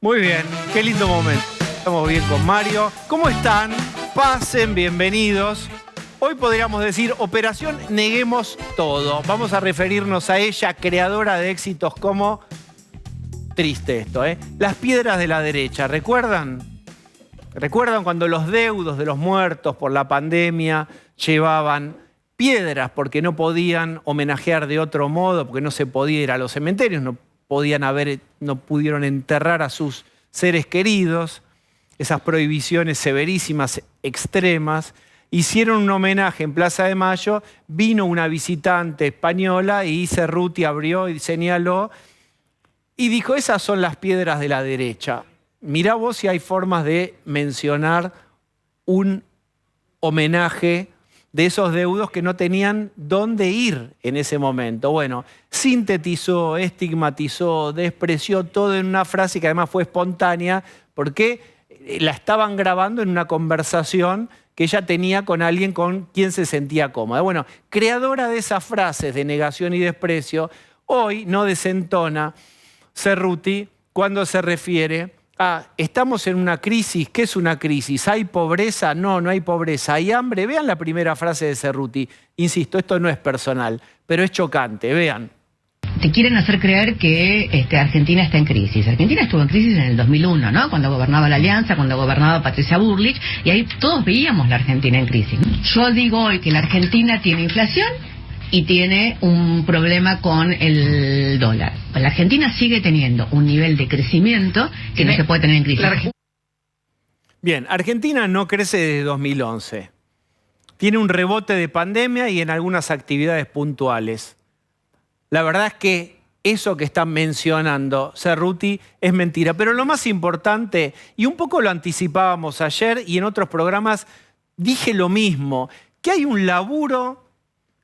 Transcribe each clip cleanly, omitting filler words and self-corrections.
Muy bien, qué lindo momento. Estamos bien con Mario. ¿Cómo están? Pasen, bienvenidos. Hoy podríamos decir Operación Neguemos Todo. Vamos a referirnos a ella, creadora de éxitos como... Triste esto, ¿eh? Las piedras de la derecha, ¿recuerdan? ¿Recuerdan cuando los deudos de los muertos por la pandemia llevaban piedras porque no podían homenajear de otro modo, porque no se podía ir a los cementerios, no pudieron enterrar a sus seres queridos, esas prohibiciones severísimas, extremas? Hicieron un homenaje en Plaza de Mayo, vino una visitante española y Cerruti abrió y señaló y dijo, esas son las piedras de la derecha. Mirá vos si hay formas de mencionar un homenaje de esos deudos que no tenían dónde ir en ese momento. Bueno, sintetizó, estigmatizó, despreció todo en una frase que además fue espontánea porque la estaban grabando en una conversación que ella tenía con alguien con quien se sentía cómoda. Bueno, creadora de esas frases de negación y desprecio, hoy no desentona Cerruti cuando se refiere a estamos en una crisis. ¿Qué es una crisis? ¿Hay pobreza? No, no hay pobreza. ¿Hay hambre? Vean la primera frase de Cerruti. Insisto, esto no es personal, pero es chocante. Vean. Te quieren hacer creer que Argentina está en crisis. Argentina estuvo en crisis en el 2001, ¿no? Cuando gobernaba la Alianza, cuando gobernaba Patricia Bullrich, y ahí todos veíamos la Argentina en crisis. Yo digo hoy que la Argentina tiene inflación y tiene un problema con el dólar. La Argentina sigue teniendo un nivel de crecimiento que no se puede tener en crisis. Bien, Argentina no crece desde 2011. Tiene un rebote de pandemia y en algunas actividades puntuales. La verdad es que eso que están mencionando Cerruti es mentira. Pero lo más importante, y un poco lo anticipábamos ayer y en otros programas dije lo mismo, que hay un laburo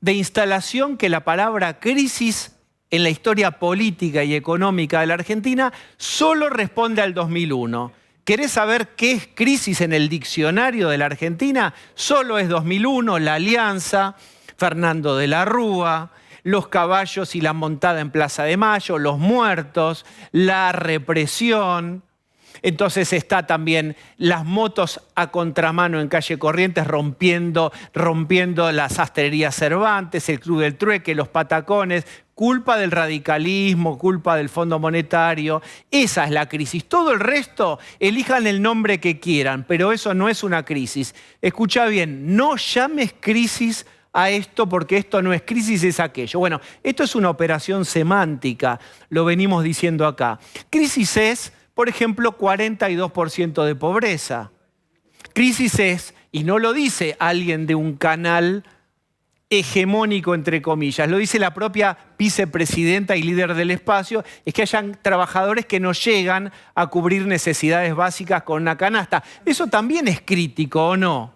de instalación que la palabra crisis en la historia política y económica de la Argentina solo responde al 2001. ¿Querés saber qué es crisis en el diccionario de la Argentina? Solo es 2001, la Alianza, Fernando de la Rúa, los caballos y la montada en Plaza de Mayo, los muertos, la represión. Entonces está también las motos a contramano en calle Corrientes rompiendo las sastrerías Cervantes, el Club del Trueque, los patacones, culpa del radicalismo, culpa del Fondo Monetario. Esa es la crisis. Todo el resto, elijan el nombre que quieran, pero eso no es una crisis. Escuchá bien, no llames crisis a esto porque esto no es crisis, es aquello. Bueno, esto es una operación semántica, lo venimos diciendo acá. Crisis es, por ejemplo, 42% de pobreza. Crisis es, y no lo dice alguien de un canal hegemónico, entre comillas, lo dice la propia vicepresidenta y líder del espacio, es que hayan trabajadores que no llegan a cubrir necesidades básicas con una canasta. Eso también es crítico, ¿o no?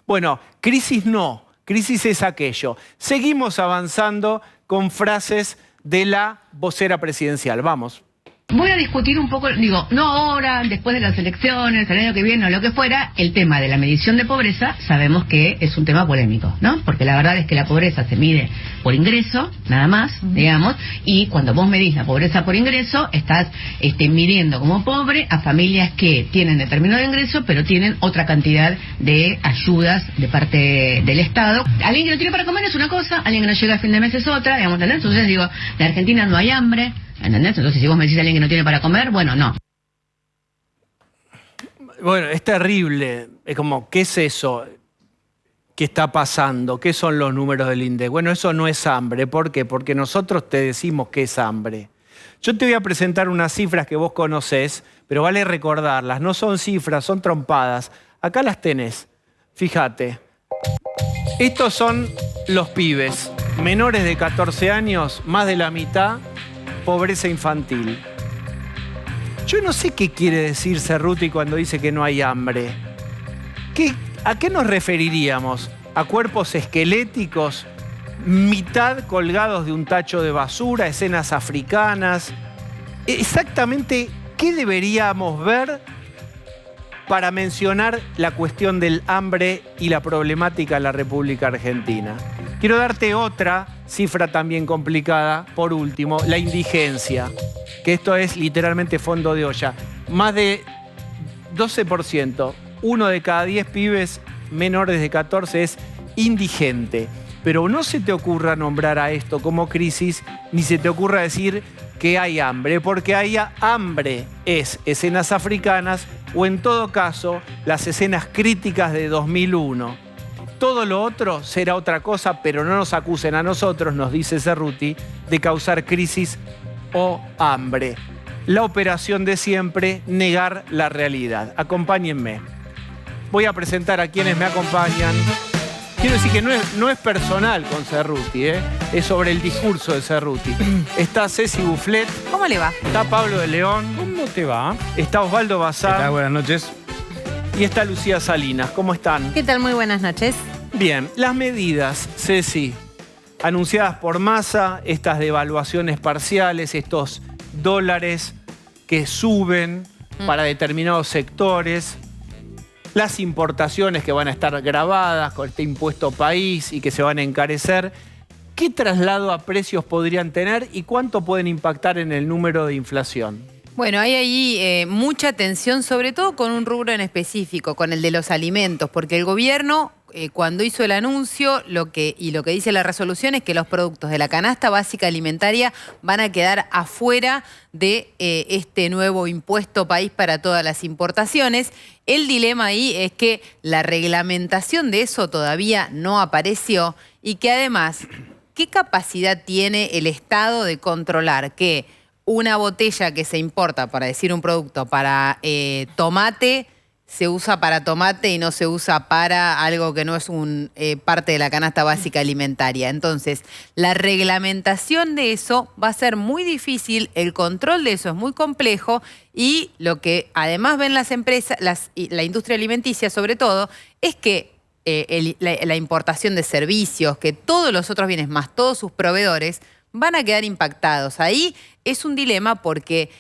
Bueno, crisis no, crisis es aquello. Seguimos avanzando con frases de la vocera presidencial. Vamos. Voy a discutir un poco, digo, no ahora, después de las elecciones, el año que viene o lo que fuera, el tema de la medición de pobreza, sabemos que es un tema polémico, ¿no? Porque la verdad es que la pobreza se mide por ingreso, nada más, digamos, y cuando vos medís la pobreza por ingreso, estás midiendo como pobre a familias que tienen determinado ingreso, pero tienen otra cantidad de ayudas de parte del Estado. Alguien que no tiene para comer es una cosa, alguien que no llega a fin de mes es otra, digamos, ¿entendés? Entonces digo, en Argentina no hay hambre, ¿entendés? Entonces, si vos me decís a alguien que no tiene para comer, bueno, no. Bueno, es terrible. Es como, ¿qué es eso que está pasando? ¿Qué son los números del INDEC? Bueno, eso no es hambre. ¿Por qué? Porque nosotros te decimos que es hambre. Yo te voy a presentar unas cifras que vos conocés, pero vale recordarlas. No son cifras, son trompadas. Acá las tenés. Fíjate. Estos son los pibes. Menores de 14 años, más de la mitad, pobreza infantil. Yo no sé qué quiere decir Cerruti cuando dice que no hay hambre. ¿A qué nos referiríamos? ¿A cuerpos esqueléticos, mitad colgados de un tacho de basura, escenas africanas? Exactamente, ¿qué deberíamos ver para mencionar la cuestión del hambre y la problemática en la República Argentina? Quiero darte otra cifra también complicada, por último, la indigencia, que esto es literalmente fondo de olla. más de 12%, 1 de cada 10 pibes menores de 14 es indigente. Pero no se te ocurra nombrar a esto como crisis, ni se te ocurra decir que hay hambre, porque hay hambre es escenas africanas o en todo caso las escenas críticas de 2001. Todo lo otro será otra cosa, pero no nos acusen a nosotros, nos dice Cerruti, de causar crisis o hambre. La operación de siempre, negar la realidad. Acompáñenme. Voy a presentar a quienes me acompañan. Quiero decir que no es personal con Cerruti, es sobre el discurso de Cerruti. Está Ceci Bufflet. ¿Cómo le va? Está Pablo de León. ¿Cómo te va? Está Osvaldo ¿Qué Bazán. tal? Buenas noches. Y está Lucía Salinas. ¿Cómo están? ¿Qué tal? Muy buenas noches. Bien, las medidas, Ceci, anunciadas por Massa, estas devaluaciones parciales, estos dólares que suben para determinados sectores, las importaciones que van a estar grabadas con este impuesto país y que se van a encarecer. ¿Qué traslado a precios podrían tener y cuánto pueden impactar en el número de inflación? Bueno, hay ahí mucha tensión, sobre todo con un rubro en específico, con el de los alimentos, porque el gobierno, cuando hizo el anuncio, lo que dice la resolución es que los productos de la canasta básica alimentaria van a quedar afuera de este nuevo impuesto país para todas las importaciones. El dilema ahí es que la reglamentación de eso todavía no apareció y que además, ¿qué capacidad tiene el Estado de controlar que una botella que se importa, para decir un producto, para tomate, se usa para tomate y no se usa para algo que no es parte de la canasta básica alimentaria? Entonces, la reglamentación de eso va a ser muy difícil, el control de eso es muy complejo y lo que además ven las empresas, la industria alimenticia sobre todo, es que la importación de servicios, que todos los otros bienes más todos sus proveedores van a quedar impactados. Ahí es un dilema porque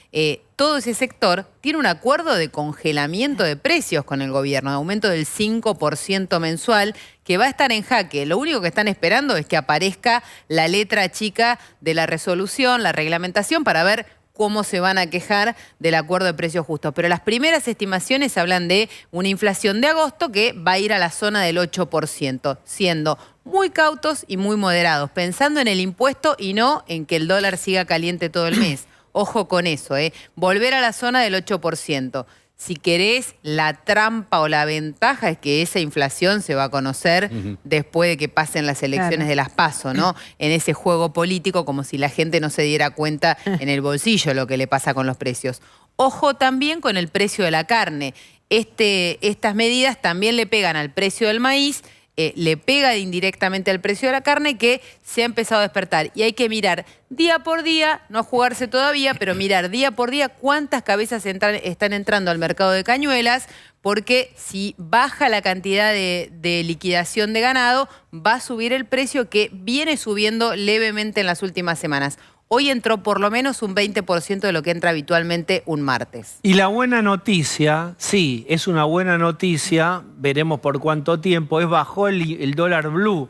todo ese sector tiene un acuerdo de congelamiento de precios con el gobierno, de aumento del 5% mensual, que va a estar en jaque. Lo único que están esperando es que aparezca la letra chica de la resolución, la reglamentación, para ver cómo se van a quejar del acuerdo de precios justos. Pero las primeras estimaciones hablan de una inflación de agosto que va a ir a la zona del 8%, siendo muy cautos y muy moderados, pensando en el impuesto y no en que el dólar siga caliente todo el mes. Ojo con eso, volver a la zona del 8%. Si querés, la trampa o la ventaja es que esa inflación se va a conocer después de que pasen las elecciones de las PASO, ¿no? En ese juego político, como si la gente no se diera cuenta en el bolsillo lo que le pasa con los precios. Ojo también con el precio de la carne. Estas medidas también le pegan al precio del maíz, le pega indirectamente al precio de la carne, que se ha empezado a despertar. Y hay que mirar día por día, no jugarse todavía, pero mirar día por día cuántas cabezas están entrando al mercado de cañuelas, porque si baja la cantidad de liquidación de ganado, va a subir el precio, que viene subiendo levemente en las últimas semanas. Hoy entró por lo menos un 20% de lo que entra habitualmente un martes. Y la buena noticia, sí, es una buena noticia, veremos por cuánto tiempo, bajó el dólar blue,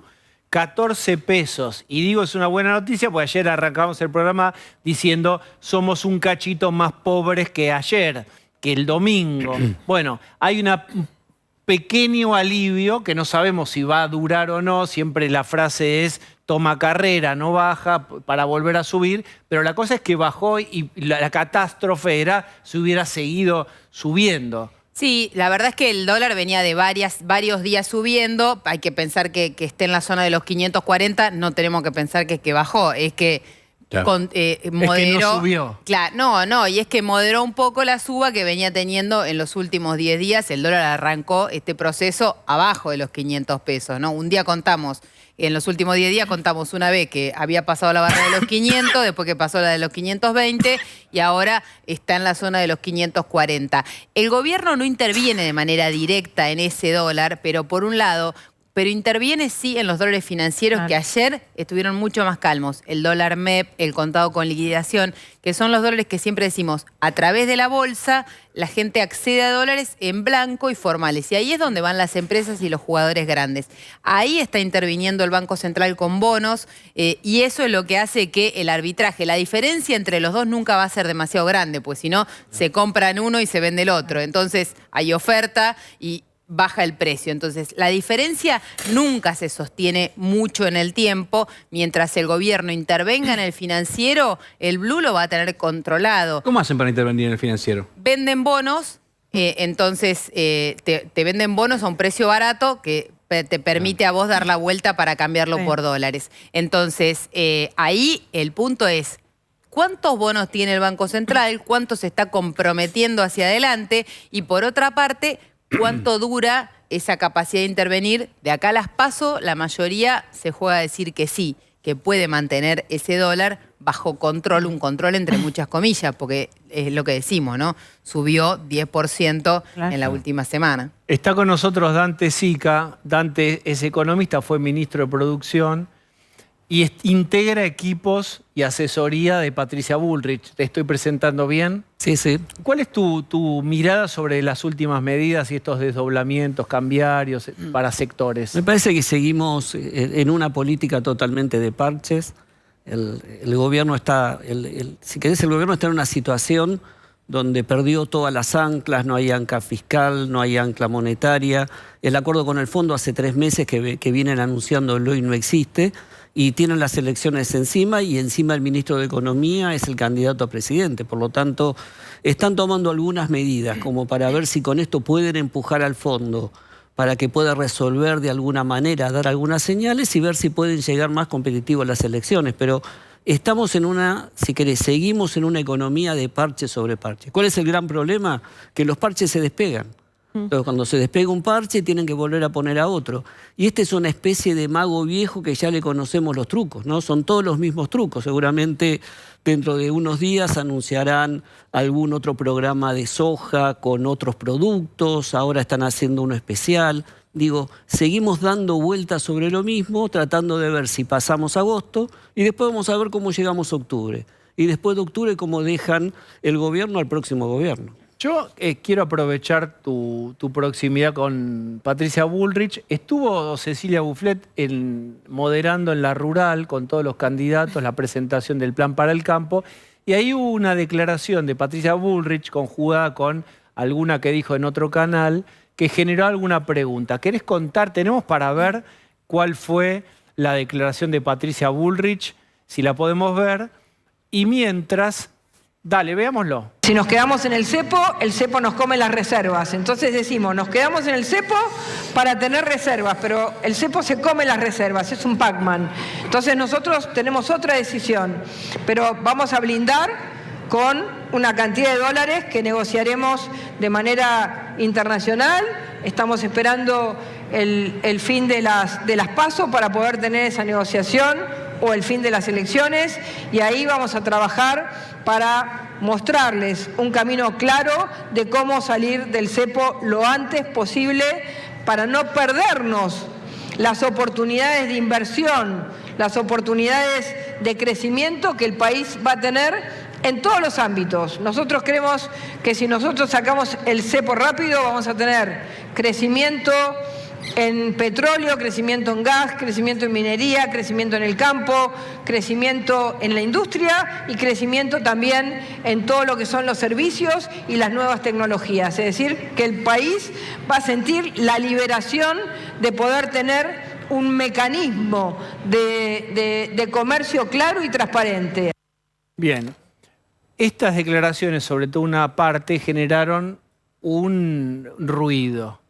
14 pesos. Y digo es una buena noticia porque ayer arrancamos el programa diciendo somos un cachito más pobres que ayer, que el domingo. Bueno, hay un pequeño alivio que no sabemos si va a durar o no, siempre la frase es toma carrera, no baja para volver a subir, pero la cosa es que bajó y la catástrofe era si hubiera seguido subiendo. Sí, la verdad es que el dólar venía de varios días subiendo. Hay que pensar que esté en la zona de los 540, no tenemos que pensar que es que bajó, es que moderó. Es que no subió. Claro, no, y es que moderó un poco la suba que venía teniendo en los últimos 10 días. El dólar arrancó este proceso abajo de los 500 pesos, ¿no? Un día contamos, en los últimos 10 días contamos una vez que había pasado la barra de los 500, después que pasó la de los 520 y ahora está en la zona de los 540. El gobierno no interviene de manera directa en ese dólar, pero por un lado, pero interviene sí en los dólares financieros que ayer estuvieron mucho más calmos. El dólar MEP, el contado con liquidación, que son los dólares que siempre decimos, a través de la bolsa la gente accede a dólares en blanco y formales. Y ahí es donde van las empresas y los jugadores grandes. Ahí está interviniendo el Banco Central con bonos y eso es lo que hace que el arbitraje, la diferencia entre los dos nunca va a ser demasiado grande, pues si no, se compran uno y se vende el otro. Entonces hay oferta y baja el precio. Entonces, la diferencia nunca se sostiene mucho en el tiempo. Mientras el gobierno intervenga en el financiero, el blue lo va a tener controlado. ¿Cómo hacen para intervenir en el financiero? Venden bonos, entonces te venden bonos a un precio barato que te permite a vos dar la vuelta para cambiarlo por dólares. Entonces, ahí el punto es, ¿cuántos bonos tiene el Banco Central? ¿Cuánto se está comprometiendo hacia adelante? Y por otra parte, ¿cuánto dura esa capacidad de intervenir? De acá a las PASO, la mayoría se juega a decir que sí, que puede mantener ese dólar bajo control, un control entre muchas comillas, porque es lo que decimos, ¿no? Subió 10% en la última semana. Está con nosotros Dante Sica. Dante es economista, fue ministro de Producción y integra equipos y asesoría de Patricia Bullrich. ¿Te estoy presentando bien? Sí, sí. ¿Cuál es tu mirada sobre las últimas medidas y estos desdoblamientos cambiarios para sectores? Me parece que seguimos en una política totalmente de parches. El gobierno está, si querés, el gobierno está en una situación donde perdió todas las anclas, no hay ancla fiscal, no hay ancla monetaria. El acuerdo con el fondo hace 3 meses que vienen anunciándolo y no existe. Y tienen las elecciones encima y encima el ministro de Economía es el candidato a presidente. Por lo tanto, están tomando algunas medidas como para ver si con esto pueden empujar al fondo para que pueda resolver de alguna manera, dar algunas señales y ver si pueden llegar más competitivos a las elecciones. Pero estamos en una, si querés, seguimos en una economía de parche sobre parche. ¿Cuál es el gran problema? Que los parches se despegan. Entonces, cuando se despega un parche, tienen que volver a poner a otro. Y este es una especie de mago viejo que ya le conocemos los trucos, ¿no? Son todos los mismos trucos. Seguramente dentro de unos días anunciarán algún otro programa de soja con otros productos. Ahora están haciendo uno especial. Digo, seguimos dando vueltas sobre lo mismo, tratando de ver si pasamos agosto y después vamos a ver cómo llegamos a octubre. Y después de octubre, cómo dejan el gobierno al próximo gobierno. Yo quiero aprovechar tu proximidad con Patricia Bullrich. Estuvo Cecilia Bufflet moderando en la rural con todos los candidatos la presentación del plan para el campo. Y ahí hubo una declaración de Patricia Bullrich conjugada con alguna que dijo en otro canal que generó alguna pregunta. ¿Querés contar? Tenemos para ver cuál fue la declaración de Patricia Bullrich, si la podemos ver. Y mientras... Dale, veámoslo. Si nos quedamos en el cepo nos come las reservas. Entonces decimos, nos quedamos en el cepo para tener reservas, pero el cepo se come las reservas, es un Pac-Man. Entonces nosotros tenemos otra decisión, pero vamos a blindar con una cantidad de dólares que negociaremos de manera internacional. Estamos esperando el fin de las PASO para poder tener esa negociación o el fin de las elecciones y ahí vamos a trabajar para mostrarles un camino claro de cómo salir del cepo lo antes posible para no perdernos las oportunidades de inversión, las oportunidades de crecimiento que el país va a tener en todos los ámbitos. Nosotros creemos que si nosotros sacamos el cepo rápido vamos a tener crecimiento en petróleo, crecimiento en gas, crecimiento en minería, crecimiento en el campo, crecimiento en la industria y crecimiento también en todo lo que son los servicios y las nuevas tecnologías. Es decir, que el país va a sentir la liberación de poder tener un mecanismo de comercio claro y transparente. Bien. Estas declaraciones, sobre todo una parte, generaron un ruido.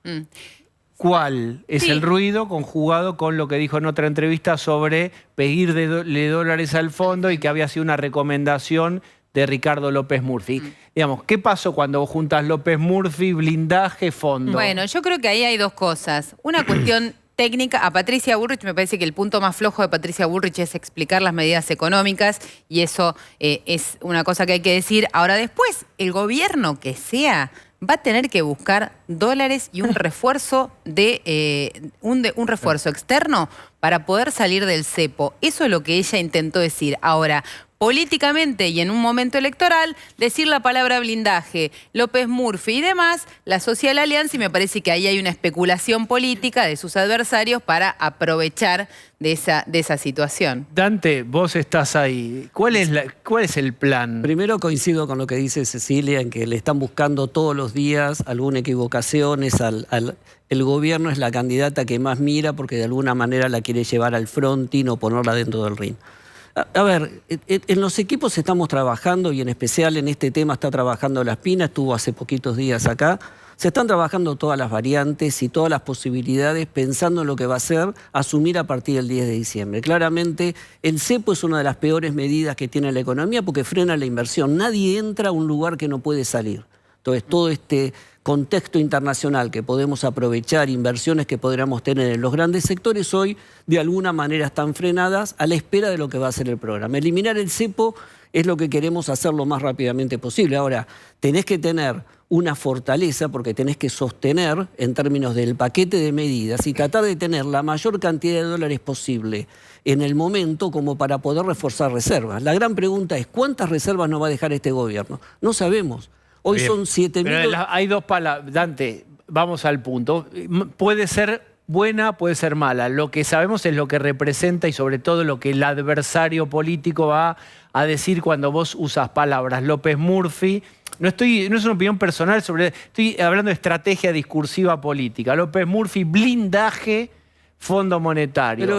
¿Cuál es el ruido conjugado con lo que dijo en otra entrevista sobre pedirle dólares al fondo y que había sido una recomendación de Ricardo López Murphy? Digamos, ¿qué pasó cuando juntas López Murphy, blindaje, fondo? Bueno, yo creo que ahí hay dos cosas. Una cuestión técnica. A Patricia Bullrich me parece que el punto más flojo de Patricia Bullrich es explicar las medidas económicas y eso es una cosa que hay que decir. Ahora después, el gobierno que sea va a tener que buscar dólares y un refuerzo un refuerzo externo para poder salir del cepo. Eso es lo que ella intentó decir. Ahora, políticamente y en un momento electoral, decir la palabra blindaje, López Murphy y demás, la Social Alianza, y me parece que ahí hay una especulación política de sus adversarios para aprovechar de esa situación. Dante, vos estás ahí. ¿Cuál es el plan? Primero coincido con lo que dice Cecilia, en que le están buscando todos los días alguna equivocación. El gobierno es la candidata que más mira porque de alguna manera la quiere llevar al fronting o ponerla dentro del ring. A ver, en los equipos estamos trabajando y en especial en este tema está trabajando La Espina, estuvo hace poquitos días acá. Se están trabajando todas las variantes y todas las posibilidades pensando en lo que va a ser asumir a partir del 10 de diciembre. Claramente el cepo es una de las peores medidas que tiene la economía porque frena la inversión. Nadie entra a un lugar que no puede salir. Entonces todo este contexto internacional que podemos aprovechar, inversiones que podríamos tener en los grandes sectores hoy de alguna manera están frenadas a la espera de lo que va a ser el programa. Eliminar el cepo es lo que queremos hacer lo más rápidamente posible. Ahora, tenés que tener una fortaleza porque tenés que sostener en términos del paquete de medidas y tratar de tener la mayor cantidad de dólares posible en el momento como para poder reforzar reservas. La gran pregunta es, ¿cuántas reservas nos va a dejar este gobierno? No sabemos. Hoy bien, son 7.000... Hay dos palabras. Dante, vamos al punto. Puede ser buena, puede ser mala. Lo que sabemos es lo que representa y sobre todo lo que el adversario político va a decir cuando vos usas palabras. López Murphy, no es una opinión personal, estoy hablando de estrategia discursiva política. López Murphy, blindaje, Fondo Monetario. Pero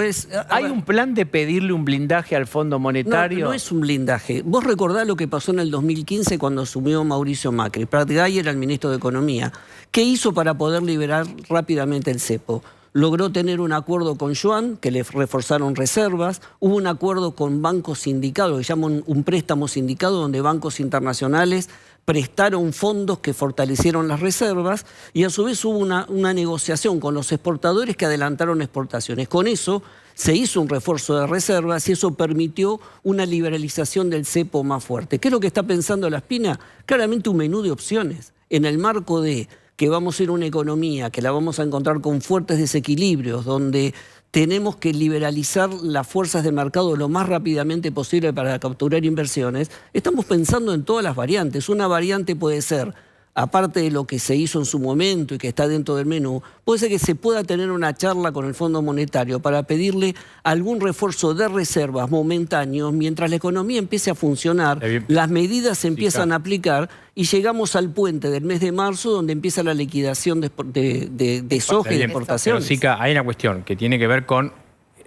¿Hay un plan de pedirle un blindaje al Fondo Monetario? No es un blindaje. Vos recordás lo que pasó en el 2015 cuando asumió Mauricio Macri. Prat Gay era el ministro de Economía. ¿Qué hizo para poder liberar rápidamente el cepo? Logró tener un acuerdo con Yuan, que le reforzaron reservas. Hubo un acuerdo con bancos sindicados, que llaman un préstamo sindicado, donde bancos internacionales prestaron fondos que fortalecieron las reservas y a su vez hubo una negociación con los exportadores que adelantaron exportaciones. Con eso se hizo un refuerzo de reservas y eso permitió una liberalización del cepo más fuerte. ¿Qué es lo que está pensando La Espina? Claramente un menú de opciones en el marco de que vamos a ir a una economía que la vamos a encontrar con fuertes desequilibrios, donde tenemos que liberalizar las fuerzas de mercado lo más rápidamente posible para capturar inversiones. Estamos pensando en todas las variantes. Una variante puede ser, aparte de lo que se hizo en su momento y que está dentro del menú, puede ser que se pueda tener una charla con el Fondo Monetario para pedirle algún refuerzo de reservas momentáneos mientras la economía empiece a funcionar, las medidas se empiezan a aplicar y llegamos al puente del mes de marzo donde empieza la liquidación de soja y de exportaciones. Pero, Sica, hay una cuestión que tiene que ver con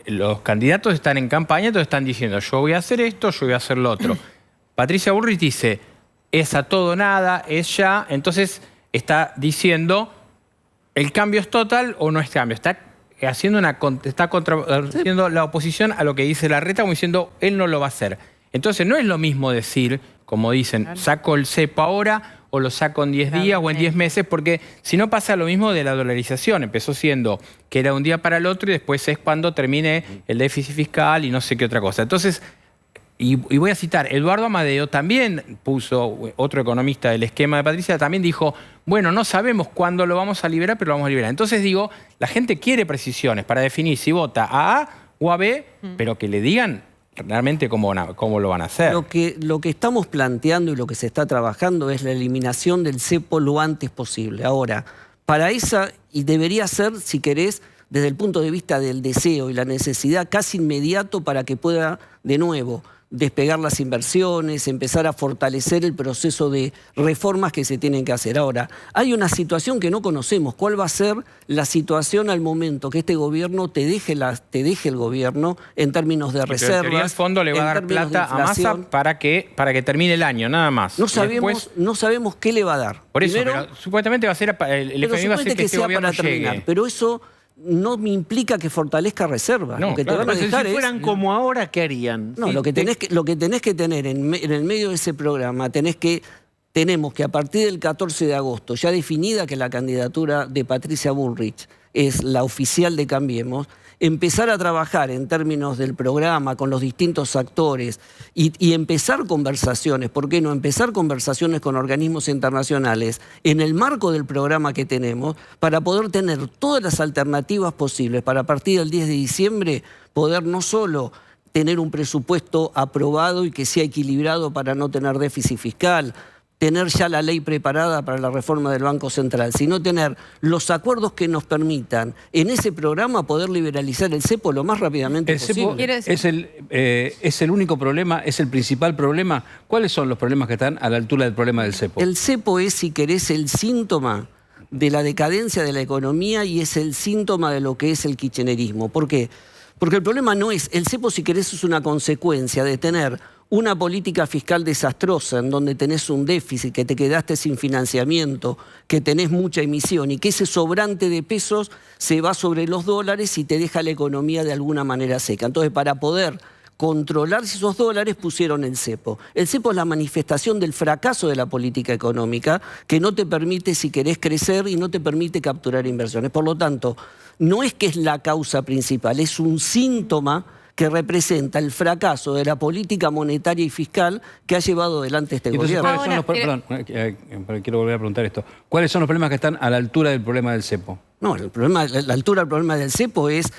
los candidatos están en campaña, entonces están diciendo yo voy a hacer esto, yo voy a hacer lo otro. Patricia Bullrich dice es a todo nada, es ya, entonces está diciendo el cambio es total o no es cambio, está contradiciendo la oposición a lo que dice Larreta como diciendo él no lo va a hacer. Entonces no es lo mismo decir, como dicen, saco el cepo ahora o lo saco en 10 días o en 10 meses, porque si no pasa lo mismo de la dolarización. Empezó siendo que era un día para el otro y después es cuando termine el déficit fiscal y no sé qué otra cosa. Entonces, y voy a citar, Eduardo Amadeo también puso, otro economista del esquema de Patricia, también dijo, bueno, no sabemos cuándo lo vamos a liberar, pero lo vamos a liberar. Entonces digo, la gente quiere precisiones para definir si vota a A o a B, pero que le digan realmente cómo lo van a hacer. Lo que estamos planteando y lo que se está trabajando es la eliminación del cepo lo antes posible. Ahora, para esa, y debería ser, si querés, desde el punto de vista del deseo y la necesidad casi inmediato para que pueda, de nuevo, despegar las inversiones, empezar a fortalecer el proceso de reformas que se tienen que hacer. Ahora, hay una situación que no conocemos. ¿Cuál va a ser la situación al momento que este gobierno te deje el gobierno en términos de reservas? En teoría el fondo le va a dar plata a Massa para que termine el año, nada más. No sabemos qué le va a dar. Por eso, Primero, pero supuestamente va a ser el FMI va a hacer que este gobierno llegue. Pero eso no me implica que fortalezca reservas. No, lo que claro, te van a dejar si fueran como ahora, ¿qué harían? No, lo que tenés que tener en el medio de ese programa, tenemos que a partir del 14 de agosto, ya definida que la candidatura de Patricia Bullrich es la oficial de Cambiemos, empezar a trabajar en términos del programa con los distintos actores y empezar conversaciones, ¿por qué no? Empezar conversaciones con organismos internacionales en el marco del programa que tenemos para poder tener todas las alternativas posibles para a partir del 10 de diciembre poder no solo tener un presupuesto aprobado y que sea equilibrado para no tener déficit fiscal, tener ya la ley preparada para la reforma del Banco Central, sino tener los acuerdos que nos permitan en ese programa poder liberalizar el cepo lo más rápidamente posible. Es el único problema, es el principal problema. ¿Cuáles son los problemas que están a la altura del problema del cepo? El cepo es, si querés, el síntoma de la decadencia de la economía y es el síntoma de lo que es el kirchnerismo. ¿Por qué? Porque el problema no es, el cepo, si querés, es una consecuencia de tener una política fiscal desastrosa en donde tenés un déficit, que te quedaste sin financiamiento, que tenés mucha emisión y que ese sobrante de pesos se va sobre los dólares y te deja la economía de alguna manera seca. Entonces, para poder controlar esos dólares pusieron el cepo. El cepo es la manifestación del fracaso de la política económica que no te permite, si querés, crecer y no te permite capturar inversiones. Por lo tanto, no es que es la causa principal, es un síntoma que representa el fracaso de la política monetaria y fiscal que ha llevado adelante este gobierno. Quiero volver a preguntar esto. ¿Cuáles son los problemas que están a la altura del problema del cepo? No, la altura del problema del cepo es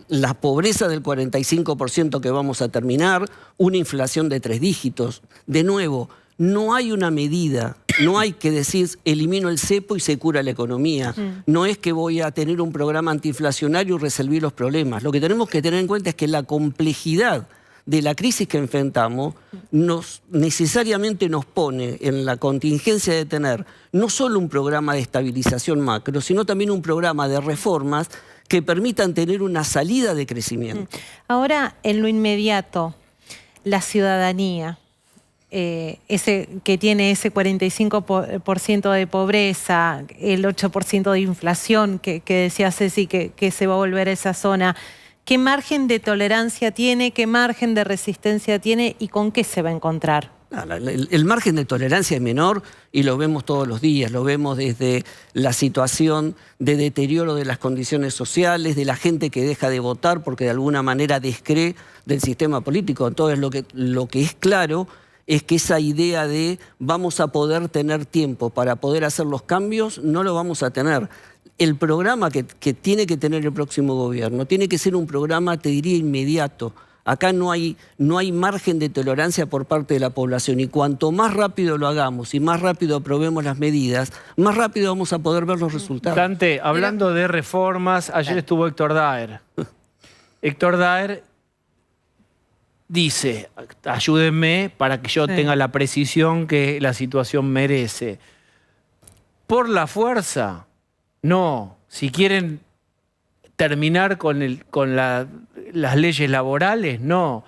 la pobreza del 45% que vamos a terminar, una inflación de 3 dígitos. De nuevo, no hay una medida, no hay que decir elimino el cepo y se cura la economía. No es que voy a tener un programa antiinflacionario y resolver los problemas. Lo que tenemos que tener en cuenta es que la complejidad de la crisis que enfrentamos necesariamente nos pone en la contingencia de tener no solo un programa de estabilización macro, sino también un programa de reformas que permitan tener una salida de crecimiento. Ahora, en lo inmediato, la ciudadanía, que tiene ese 45% de pobreza, el 8% de inflación que decía Ceci que se va a volver a esa zona, ¿qué margen de tolerancia tiene, qué margen de resistencia tiene y con qué se va a encontrar? El margen de tolerancia es menor y lo vemos todos los días, lo vemos desde la situación de deterioro de las condiciones sociales, de la gente que deja de votar porque de alguna manera descree del sistema político. Entonces lo que es claro es que esa idea de vamos a poder tener tiempo para poder hacer los cambios, no lo vamos a tener. El programa que tiene que tener el próximo gobierno tiene que ser un programa, te diría, inmediato. Acá no hay margen de tolerancia por parte de la población y cuanto más rápido lo hagamos y más rápido aprobemos las medidas, más rápido vamos a poder ver los resultados. Dante, hablando de reformas, ayer estuvo Héctor Daer. Héctor Daer dice, ayúdenme para que yo tenga la precisión que la situación merece. Por la fuerza, no. Si quieren terminar con las leyes laborales, no.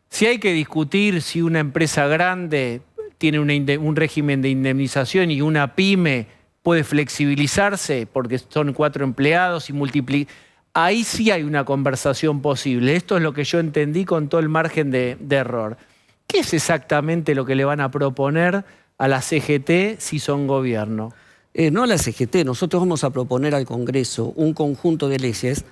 Si hay que discutir si una empresa grande tiene un régimen de indemnización y una pyme puede flexibilizarse porque son 4 empleados y multiplicar, ahí sí hay una conversación posible. Esto es lo que yo entendí con todo el margen de error. ¿Qué es exactamente lo que le van a proponer a la CGT si son gobierno? No a la CGT, nosotros vamos a proponer al Congreso un conjunto de leyes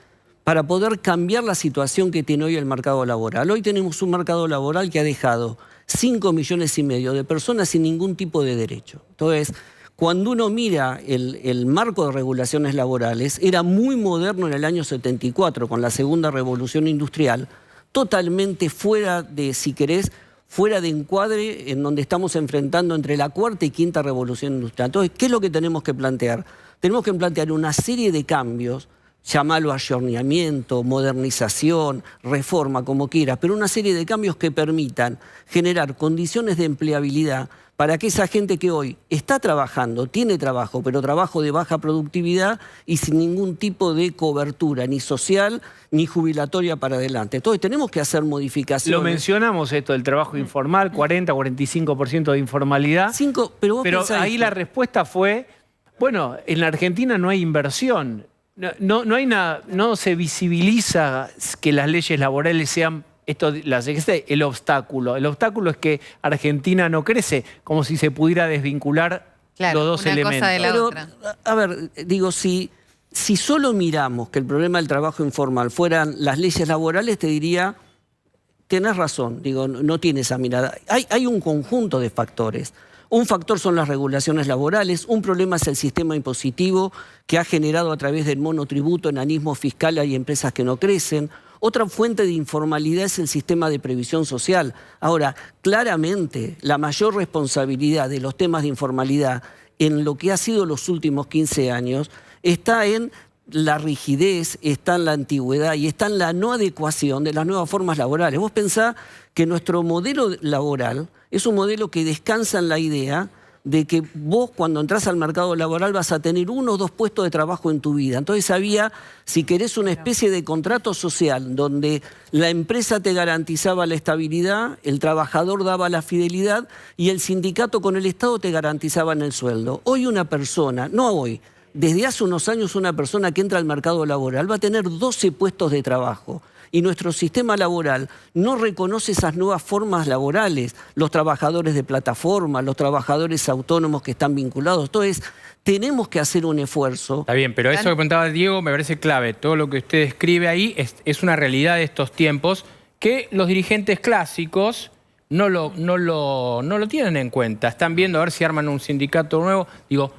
para poder cambiar la situación que tiene hoy el mercado laboral. Hoy tenemos un mercado laboral que ha dejado 5,5 millones de personas sin ningún tipo de derecho. Entonces, cuando uno mira el marco de regulaciones laborales, era muy moderno en el año 74, con la segunda revolución industrial, totalmente fuera de, si querés, fuera de encuadre en donde estamos enfrentando entre la 4ª y 5ª revolución industrial. Entonces, ¿qué es lo que tenemos que plantear? Tenemos que plantear una serie de cambios, llamarlo ayornamiento, modernización, reforma, como quieras, pero una serie de cambios que permitan generar condiciones de empleabilidad para que esa gente que hoy está trabajando, tiene trabajo, pero trabajo de baja productividad y sin ningún tipo de cobertura, ni social, ni jubilatoria para adelante. Entonces tenemos que hacer modificaciones. Lo mencionamos esto del trabajo informal, 40-45% de informalidad. Pero ahí la respuesta fue, bueno, en la Argentina no hay inversión. No se visibiliza que las leyes laborales sean el obstáculo. El obstáculo es que Argentina no crece, como si se pudiera desvincular los dos elementos. Cosa de la Pero, otra. a ver, digo, si si solo miramos que el problema del trabajo informal fueran las leyes laborales, te diría, tenés razón, digo, no tiene esa mirada. Hay un conjunto de factores. Un factor son las regulaciones laborales, un problema es el sistema impositivo que ha generado a través del monotributo, enanismo fiscal, hay empresas que no crecen. Otra fuente de informalidad es el sistema de previsión social. Ahora, claramente, la mayor responsabilidad de los temas de informalidad en lo que ha sido los últimos 15 años está en la rigidez, está en la antigüedad y está en la no adecuación de las nuevas formas laborales. Vos pensás que nuestro modelo laboral es un modelo que descansa en la idea de que vos cuando entras al mercado laboral vas a tener 1 o 2 puestos de trabajo en tu vida. Entonces había, si querés, una especie de contrato social donde la empresa te garantizaba la estabilidad, el trabajador daba la fidelidad y el sindicato con el Estado te garantizaban el sueldo. Hoy una persona, no hoy, desde hace unos años una persona que entra al mercado laboral va a tener 12 puestos de trabajo. Y nuestro sistema laboral no reconoce esas nuevas formas laborales, los trabajadores de plataforma, los trabajadores autónomos que están vinculados. Entonces, tenemos que hacer un esfuerzo. Está bien, pero eso que preguntaba Diego me parece clave. Todo lo que usted describe ahí es una realidad de estos tiempos que los dirigentes clásicos no lo tienen en cuenta. Están viendo a ver si arman un sindicato nuevo. Digo,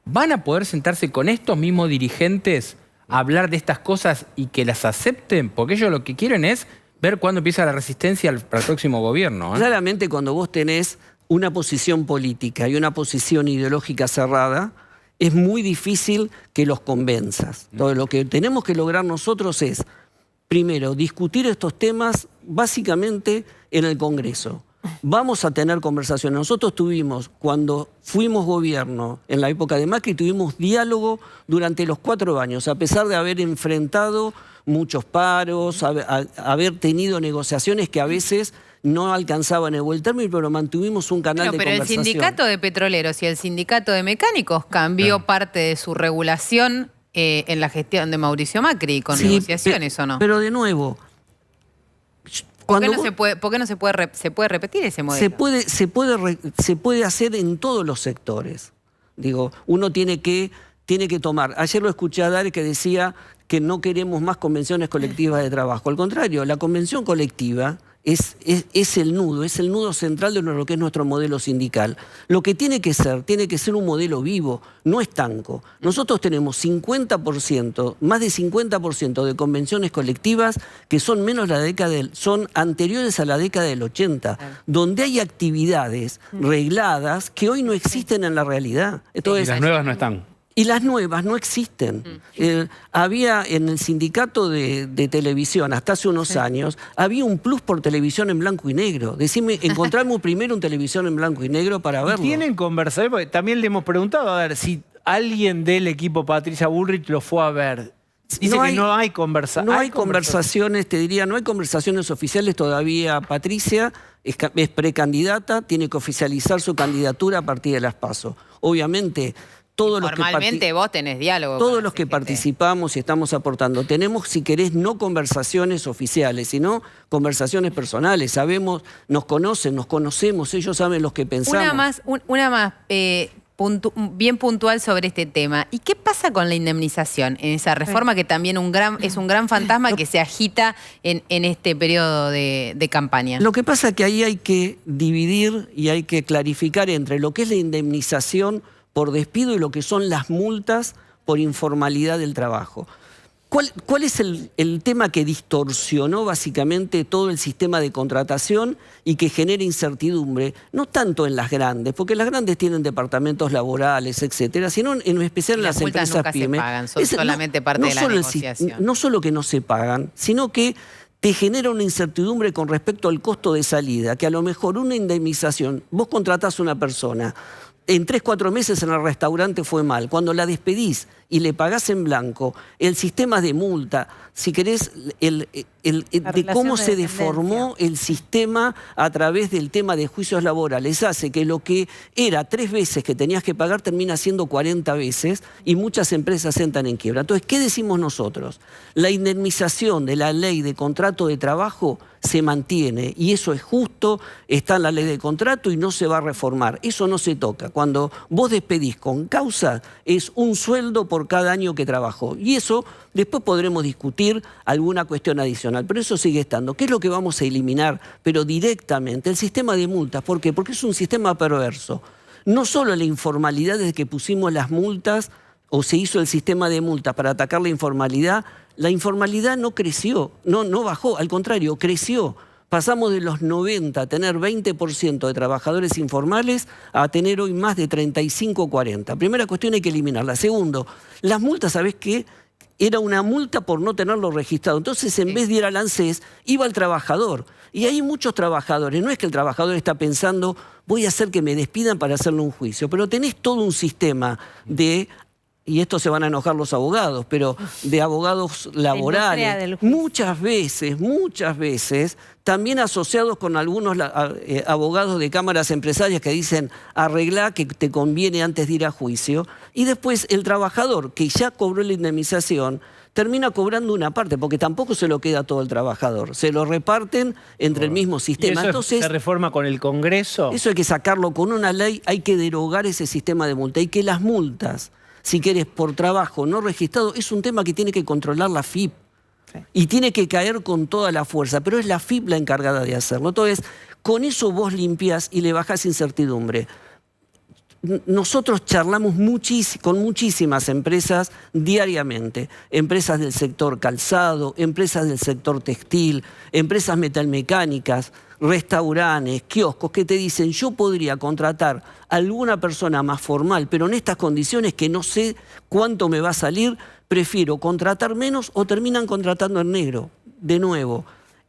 ¿van a poder sentarse con estos mismos dirigentes a hablar de estas cosas y que las acepten? Porque ellos lo que quieren es ver cuándo empieza la resistencia para el próximo gobierno. Claramente, cuando vos tenés una posición política y una posición ideológica cerrada, es muy difícil que los convenzas. Entonces, lo que tenemos que lograr nosotros es, primero, discutir estos temas básicamente en el Congreso. Vamos a tener conversaciones. Nosotros tuvimos, cuando fuimos gobierno en la época de Macri, tuvimos diálogo durante los 4 años, a pesar de haber enfrentado muchos paros, haber tenido negociaciones que a veces no alcanzaban el buen término, pero mantuvimos un canal de conversación. Pero el sindicato de petroleros y el sindicato de mecánicos cambió parte de su regulación en la gestión de Mauricio Macri, con negociaciones, ¿o no? Pero de nuevo... ¿Por qué no se puede repetir ese modelo? Se puede hacer en todos los sectores. Digo, uno tiene que tomar. Ayer lo escuché a Dar que decía que no queremos más convenciones colectivas de trabajo. Al contrario, la convención colectiva es el nudo central de lo que es nuestro modelo sindical. Lo que tiene que ser un modelo vivo, no estanco. Nosotros tenemos 50%, más de 50% de convenciones colectivas que son son anteriores a la década del 80, donde hay actividades regladas que hoy no existen en la realidad. Entonces, y las nuevas no están. Y las nuevas no existen. Había en el sindicato de televisión, hasta hace unos años, había un plus por televisión en blanco y negro. Decime, encontramos primero una televisión en blanco y negro para verlo. ¿Tienen conversación? Porque también le hemos preguntado, a ver, si alguien del equipo Patricia Bullrich lo fue a ver. Dice que no hay conversaciones. No hay conversaciones, te diría, no hay conversaciones oficiales todavía. Patricia es precandidata, tiene que oficializar su candidatura a partir de las PASO. Obviamente... Formalmente vos tenés diálogo. Todos los que participamos y estamos aportando. Tenemos, si querés, no conversaciones oficiales, sino conversaciones personales. Sabemos, nos conocen, nos conocemos, ellos saben lo que pensamos. Una más bien puntual sobre este tema. ¿Y qué pasa con la indemnización en esa reforma que también es un gran fantasma que se agita en este periodo de campaña? Lo que pasa es que ahí hay que dividir y hay que clarificar entre lo que es la indemnización por despido y lo que son las multas por informalidad del trabajo. ¿Cuál es el tema que distorsionó básicamente todo el sistema de contratación y que genera incertidumbre? No tanto en las grandes, porque las grandes tienen departamentos laborales, etcétera, sino en especial en las empresas nunca pyme. Se pagan, son solamente parte de la negociación. No solo que no se pagan, sino que te genera una incertidumbre con respecto al costo de salida, que a lo mejor una indemnización, vos contratás a una persona, en 3 o 4 meses en el restaurante fue mal. Cuando la despedís y le pagás en blanco, el sistema de multa, si querés, de cómo se deformó el sistema a través del tema de juicios laborales, hace que lo que era 3 veces que tenías que pagar termina siendo 40 veces y muchas empresas entran en quiebra. Entonces, ¿qué decimos nosotros? La indemnización de la ley de contrato de trabajo se mantiene y eso es justo, está en la ley de contrato y no se va a reformar. Eso no se toca. Cuando vos despedís con causa, es un sueldo por cada año que trabajó. Y eso después podremos discutir alguna cuestión adicional, pero eso sigue estando. ¿Qué es lo que vamos a eliminar? Pero directamente, el sistema de multas. ¿Por qué? Porque es un sistema perverso. No solo la informalidad desde que pusimos las multas o se hizo el sistema de multas para atacar la informalidad no creció, no bajó, al contrario, creció. Pasamos de los 90 a tener 20% de trabajadores informales a tener hoy más de 35 o 40. Primera cuestión, hay que eliminarla. Segundo, las multas, ¿sabés qué? Era una multa por no tenerlo registrado. Entonces, en vez de ir al ANSES, iba al trabajador. Y hay muchos trabajadores. No es que el trabajador está pensando, voy a hacer que me despidan para hacerle un juicio. Pero tenés todo un sistema de, y esto se van a enojar los abogados, pero de abogados laborales. Muchas veces, también asociados con algunos abogados de cámaras empresarias que dicen, arreglá que te conviene antes de ir a juicio. Y después el trabajador, que ya cobró la indemnización, termina cobrando una parte, porque tampoco se lo queda todo el trabajador. Se lo reparten entre el mismo sistema. ¿Y eso entonces, se reforma con el Congreso? Eso hay que sacarlo con una ley, hay que derogar ese sistema de multa. Y que las multas, si querés, por trabajo no registrado, es un tema que tiene que controlar la FIP. Sí. Y tiene que caer con toda la fuerza, pero es la FIP la encargada de hacerlo. Entonces, con eso vos limpiás y le bajás incertidumbre. Nosotros charlamos con muchísimas empresas diariamente, empresas del sector calzado, empresas del sector textil, empresas metalmecánicas, restaurantes, kioscos, que te dicen, yo podría contratar a alguna persona más formal, pero en estas condiciones que no sé cuánto me va a salir, prefiero contratar menos o terminan contratando en negro, de nuevo.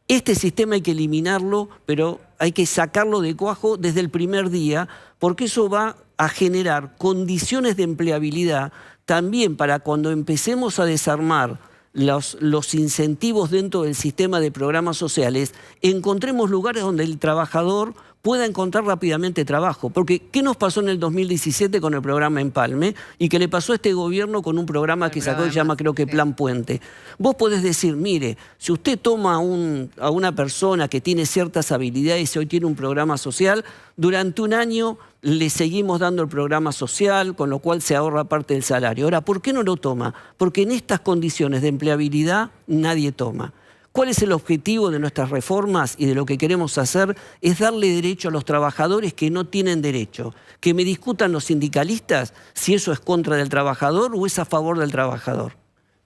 Este sistema hay que eliminarlo, pero hay que sacarlo de cuajo desde el primer día, porque eso va a generar condiciones de empleabilidad también para cuando empecemos a desarmar los incentivos dentro del sistema de programas sociales, encontremos lugares donde el trabajador pueda encontrar rápidamente trabajo. Porque, ¿qué nos pasó en el 2017 con el programa Empalme? Y que le pasó a este gobierno con un programa que sacó y se llama, creo que, Plan Puente. Vos podés decir, mire, si usted toma a una persona que tiene ciertas habilidades y hoy tiene un programa social, durante un año le seguimos dando el programa social, con lo cual se ahorra parte del salario. Ahora, ¿por qué no lo toma? Porque en estas condiciones de empleabilidad nadie toma. ¿Cuál es el objetivo de nuestras reformas y de lo que queremos hacer? Es darle derecho a los trabajadores que no tienen derecho. Que me discutan los sindicalistas si eso es contra del trabajador o es a favor del trabajador.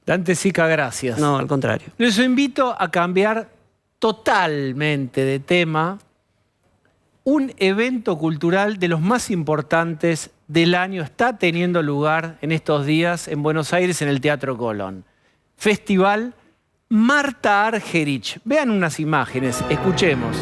Dante Sica, gracias. No, al contrario. Les invito a cambiar totalmente de tema. Un evento cultural de los más importantes del año está teniendo lugar en estos días en Buenos Aires, en el Teatro Colón. Festival Marta Argerich. Vean unas imágenes, escuchemos.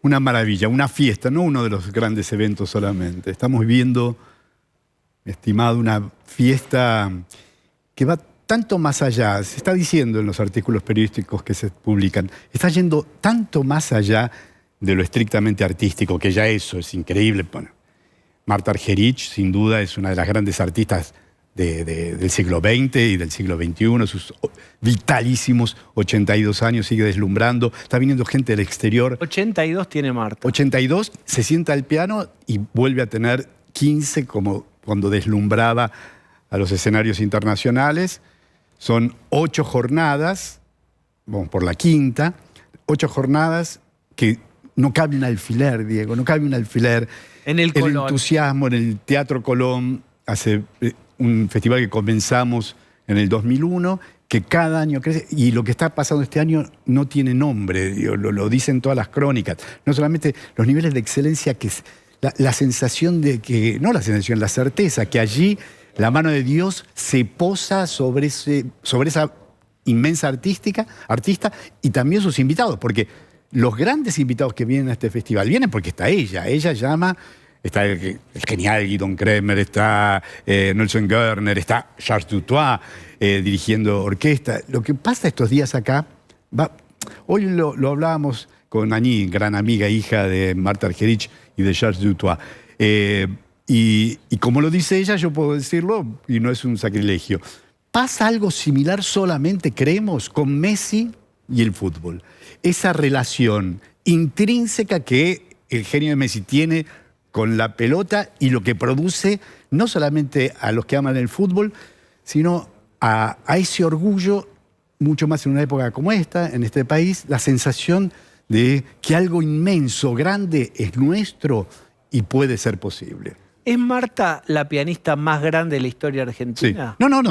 Una maravilla, una fiesta, no uno de los grandes eventos solamente. Estamos viviendo, estimado, una fiesta que va tanto más allá, se está diciendo en los artículos periodísticos que se publican, está yendo tanto más allá de lo estrictamente artístico, que ya eso es increíble. Bueno, Marta Argerich, sin duda, es una de las grandes artistas del siglo XX y del siglo XXI, sus vitalísimos 82 años, sigue deslumbrando, está viniendo gente del exterior. 82 tiene Marta. 82, se sienta al piano y vuelve a tener 15 como cuando deslumbraba a los escenarios internacionales. Son 8 jornadas, vamos por la quinta, 8 jornadas que no cabe un alfiler, Diego, no cabe un alfiler. En el Colón. Entusiasmo en el Teatro Colón, hace un festival que comenzamos en el 2001, que cada año crece, y lo que está pasando este año no tiene nombre, digo, lo dicen todas las crónicas. No solamente los niveles de excelencia, que es la sensación de que, no la sensación, la certeza que allí la mano de Dios se posa sobre esa inmensa artista y también sus invitados, porque los grandes invitados que vienen a este festival vienen porque está ella llama, está el genial Guidon Kremer, está Nelson Görner, está Charles Dutoit dirigiendo orquesta. Lo que pasa estos días acá, hoy lo hablábamos con Aní, gran amiga, hija de Marta Argerich y de Charles Dutoit. Y como lo dice ella, yo puedo decirlo y no es un sacrilegio. Pasa algo similar solamente, creemos, con Messi y el fútbol. Esa relación intrínseca que el genio de Messi tiene con la pelota y lo que produce no solamente a los que aman el fútbol, sino a ese orgullo, mucho más en una época como esta, en este país, la sensación de que algo inmenso, grande, es nuestro y puede ser posible. ¿Es Marta la pianista más grande de la historia argentina? Sí. No.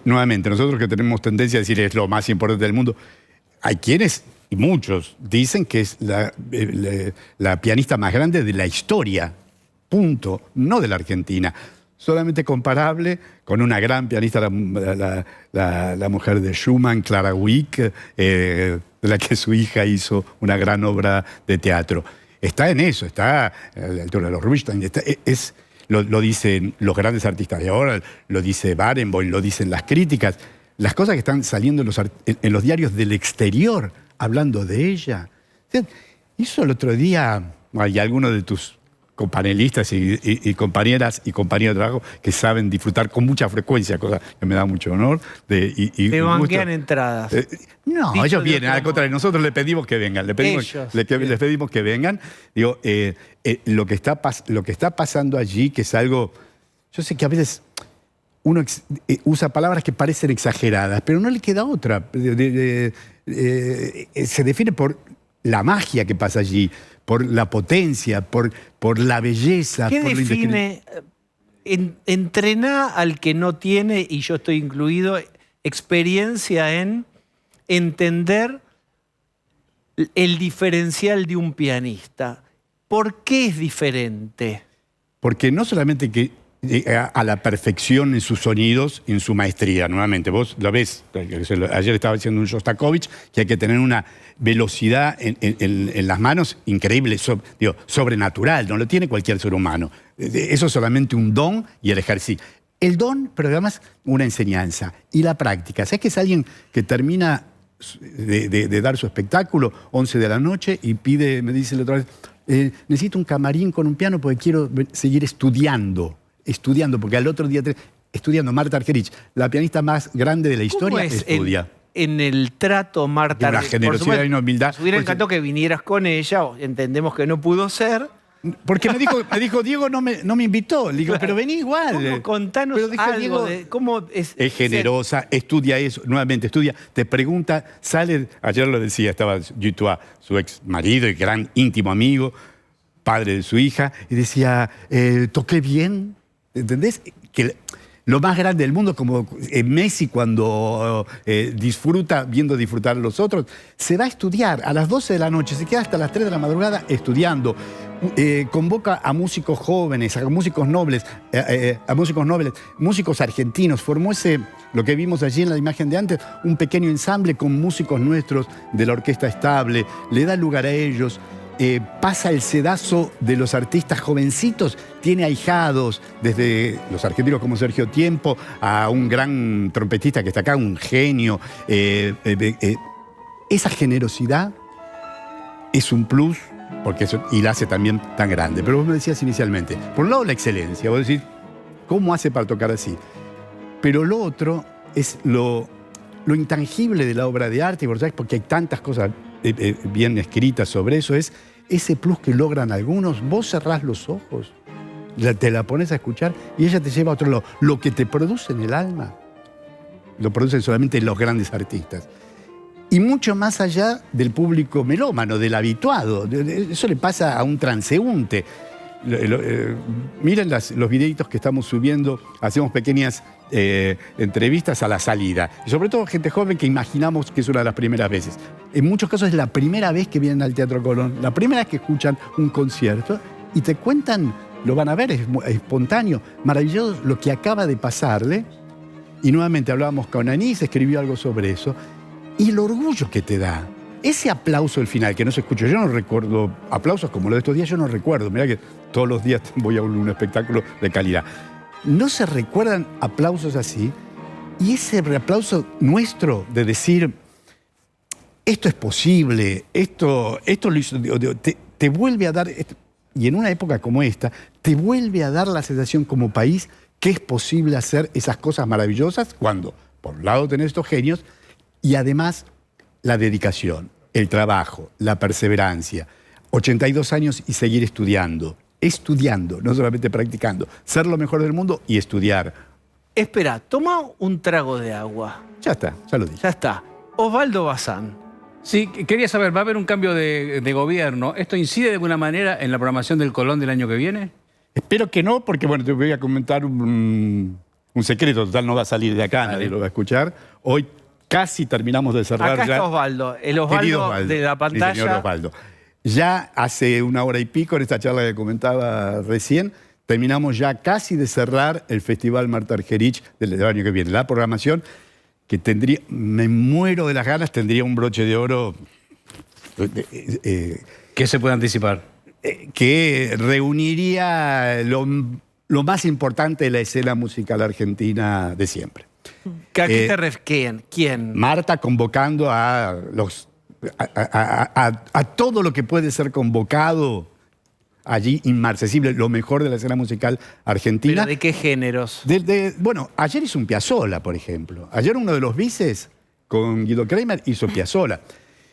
Nuevamente, nosotros que tenemos tendencia a decir es lo más importante del mundo, hay quienes, y muchos, dicen que es la pianista más grande de la historia, punto, no de la Argentina. Solamente comparable con una gran pianista, la mujer de Schumann, Clara Wieck, de la que su hija hizo una gran obra de teatro. Está en eso, está a la altura de los Rubinstein, lo dicen los grandes artistas de ahora, lo dice Barenboim, lo dicen las críticas, las cosas que están saliendo en los diarios del exterior, hablando de ella. Hizo el otro día, hay algunos de tus companelistas y compañeras y compañeros de trabajo que saben disfrutar con mucha frecuencia, cosa que me da mucho honor. Te banquean entradas. No, Dicho ellos vienen, al contrario, nosotros les pedimos que vengan, les pedimos que vengan. Digo, lo que está pasando allí, que es algo, yo sé que a veces uno usa palabras que parecen exageradas, pero no le queda otra. Se define por la magia que pasa allí, por la potencia, por la belleza. ¿Qué por define? Entrená al que no tiene, y yo estoy incluido, experiencia en entender el diferencial de un pianista. ¿Por qué es diferente? Porque no solamente que llega a la perfección en sus sonidos, en su maestría, nuevamente. Vos lo ves, ayer estaba diciendo un Shostakovich, que hay que tener una velocidad en las manos increíble, sobrenatural, no lo tiene cualquier ser humano. Eso es solamente un don y el ejercicio. El don, pero además una enseñanza. Y la práctica. ¿Sabes que es alguien que termina de dar su espectáculo, 11 de la noche, y me dice la otra vez, necesito un camarín con un piano porque quiero seguir estudiando, porque al otro día estudiando. Marta Argerich, la pianista más grande de la historia, estudia. En el trato, Marta, una generosidad y una humildad. Me hubiera encantado que vinieras con ella, entendemos que no pudo ser. Porque me dijo, Diego no me invitó. Le digo, pero vení igual. Contanos algo Diego, de cómo es generosa, estudia eso, nuevamente estudia, te pregunta, sale, ayer lo decía, estaba Dutoit, su ex marido y gran íntimo amigo, padre de su hija, y decía, toqué bien, ¿entendés? Que lo más grande del mundo, como Messi cuando disfruta viendo disfrutar a los otros, se va a estudiar a las 12 de la noche, se queda hasta las 3 de la madrugada estudiando. Convoca a músicos jóvenes, a músicos nobles, músicos argentinos. Formó lo que vimos allí en la imagen de antes, un pequeño ensamble con músicos nuestros de la Orquesta Estable. Le da lugar a ellos. Pasa el sedazo de los artistas jovencitos, tiene ahijados, desde los argentinos como Sergio Tiempo, a un gran trompetista que está acá, un genio. Esa generosidad es un plus, porque y la hace también tan grande. Pero vos me decías inicialmente, por un lado la excelencia, vos decís, ¿cómo hace para tocar así? Pero lo otro es lo intangible de la obra de arte, porque hay tantas cosas bien escritas sobre eso, es ese plus que logran algunos. Vos cerrás los ojos, te la pones a escuchar y ella te lleva a otro lado. Lo que te produce en el alma, lo producen solamente los grandes artistas. y mucho más allá del público melómano, del habituado. Eso le pasa a un transeúnte. Miren los videitos que estamos subiendo, hacemos pequeñas entrevistas a la salida. Y sobre todo gente joven que imaginamos que es una de las primeras veces. En muchos casos es la primera vez que vienen al Teatro Colón, la primera vez que escuchan un concierto y te cuentan, lo van a ver, es espontáneo, maravilloso lo que acaba de pasarle. Y nuevamente hablábamos con Anís, escribió algo sobre eso. Y el orgullo que te da. Ese aplauso al final, que no se escucha, yo no recuerdo aplausos como los de estos días, yo no recuerdo. Mirá que todos los días voy a un espectáculo de calidad. No se recuerdan aplausos así. Y ese aplauso nuestro de decir, esto es posible, esto lo hizo, te vuelve a dar, y en una época como esta, te vuelve a dar la sensación como país que es posible hacer esas cosas maravillosas cuando, por un lado, tenés estos genios, y además la dedicación, el trabajo, la perseverancia. 82 años y seguir estudiando, no solamente practicando. Ser lo mejor del mundo y estudiar. Espera, toma un trago de agua. Ya está, ya lo dije. Ya está. Osvaldo Bazán. Sí, quería saber, ¿va a haber un cambio de gobierno? ¿Esto incide de alguna manera en la programación del Colón del año que viene? Espero que no, porque bueno, te voy a comentar un secreto, total no va a salir de acá, nadie lo va a escuchar. Hoy casi terminamos de cerrar. Acá ya. está Osvaldo, el Osvaldo de la pantalla. Mi señor Osvaldo. Ya hace 1 hora y pico, en esta charla que comentaba recién, terminamos ya casi de cerrar el Festival Marta Argerich del año que viene. La programación que tendría, me muero de las ganas, tendría un broche de oro. ¿Qué se puede anticipar? Que reuniría lo más importante de la escena musical argentina de siempre. ¿A qué te refieres? ¿Quién? Marta convocando a todo lo que puede ser convocado allí, inmarcesible, lo mejor de la escena musical argentina. ¿Pero de qué géneros? Bueno, ayer hizo un Piazzolla, por ejemplo. Ayer uno de los vices con Guido Kramer hizo Piazzolla.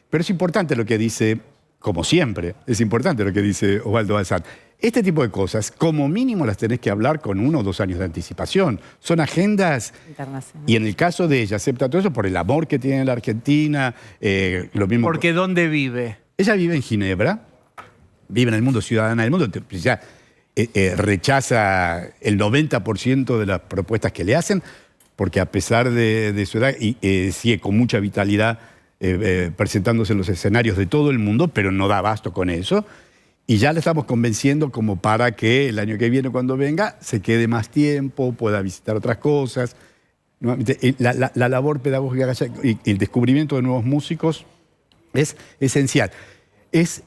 Pero es importante lo que dice, como siempre, es importante lo que dice Osvaldo Bazán. Este tipo de cosas, como mínimo las tenés que hablar con 1 o 2 años de anticipación. Son agendas, y en el caso de ella acepta todo eso por el amor que tiene en la Argentina, lo mismo. Porque ¿dónde vive? Ella vive en Ginebra, vive en el mundo, ciudadana del mundo, ya rechaza el 90% de las propuestas que le hacen, porque a pesar de su edad, sigue con mucha vitalidad presentándose en los escenarios de todo el mundo, pero no da abasto con eso. Y ya le estamos convenciendo como para que el año que viene, cuando venga, se quede más tiempo, pueda visitar otras cosas. La labor pedagógica y el descubrimiento de nuevos músicos es esencial. Es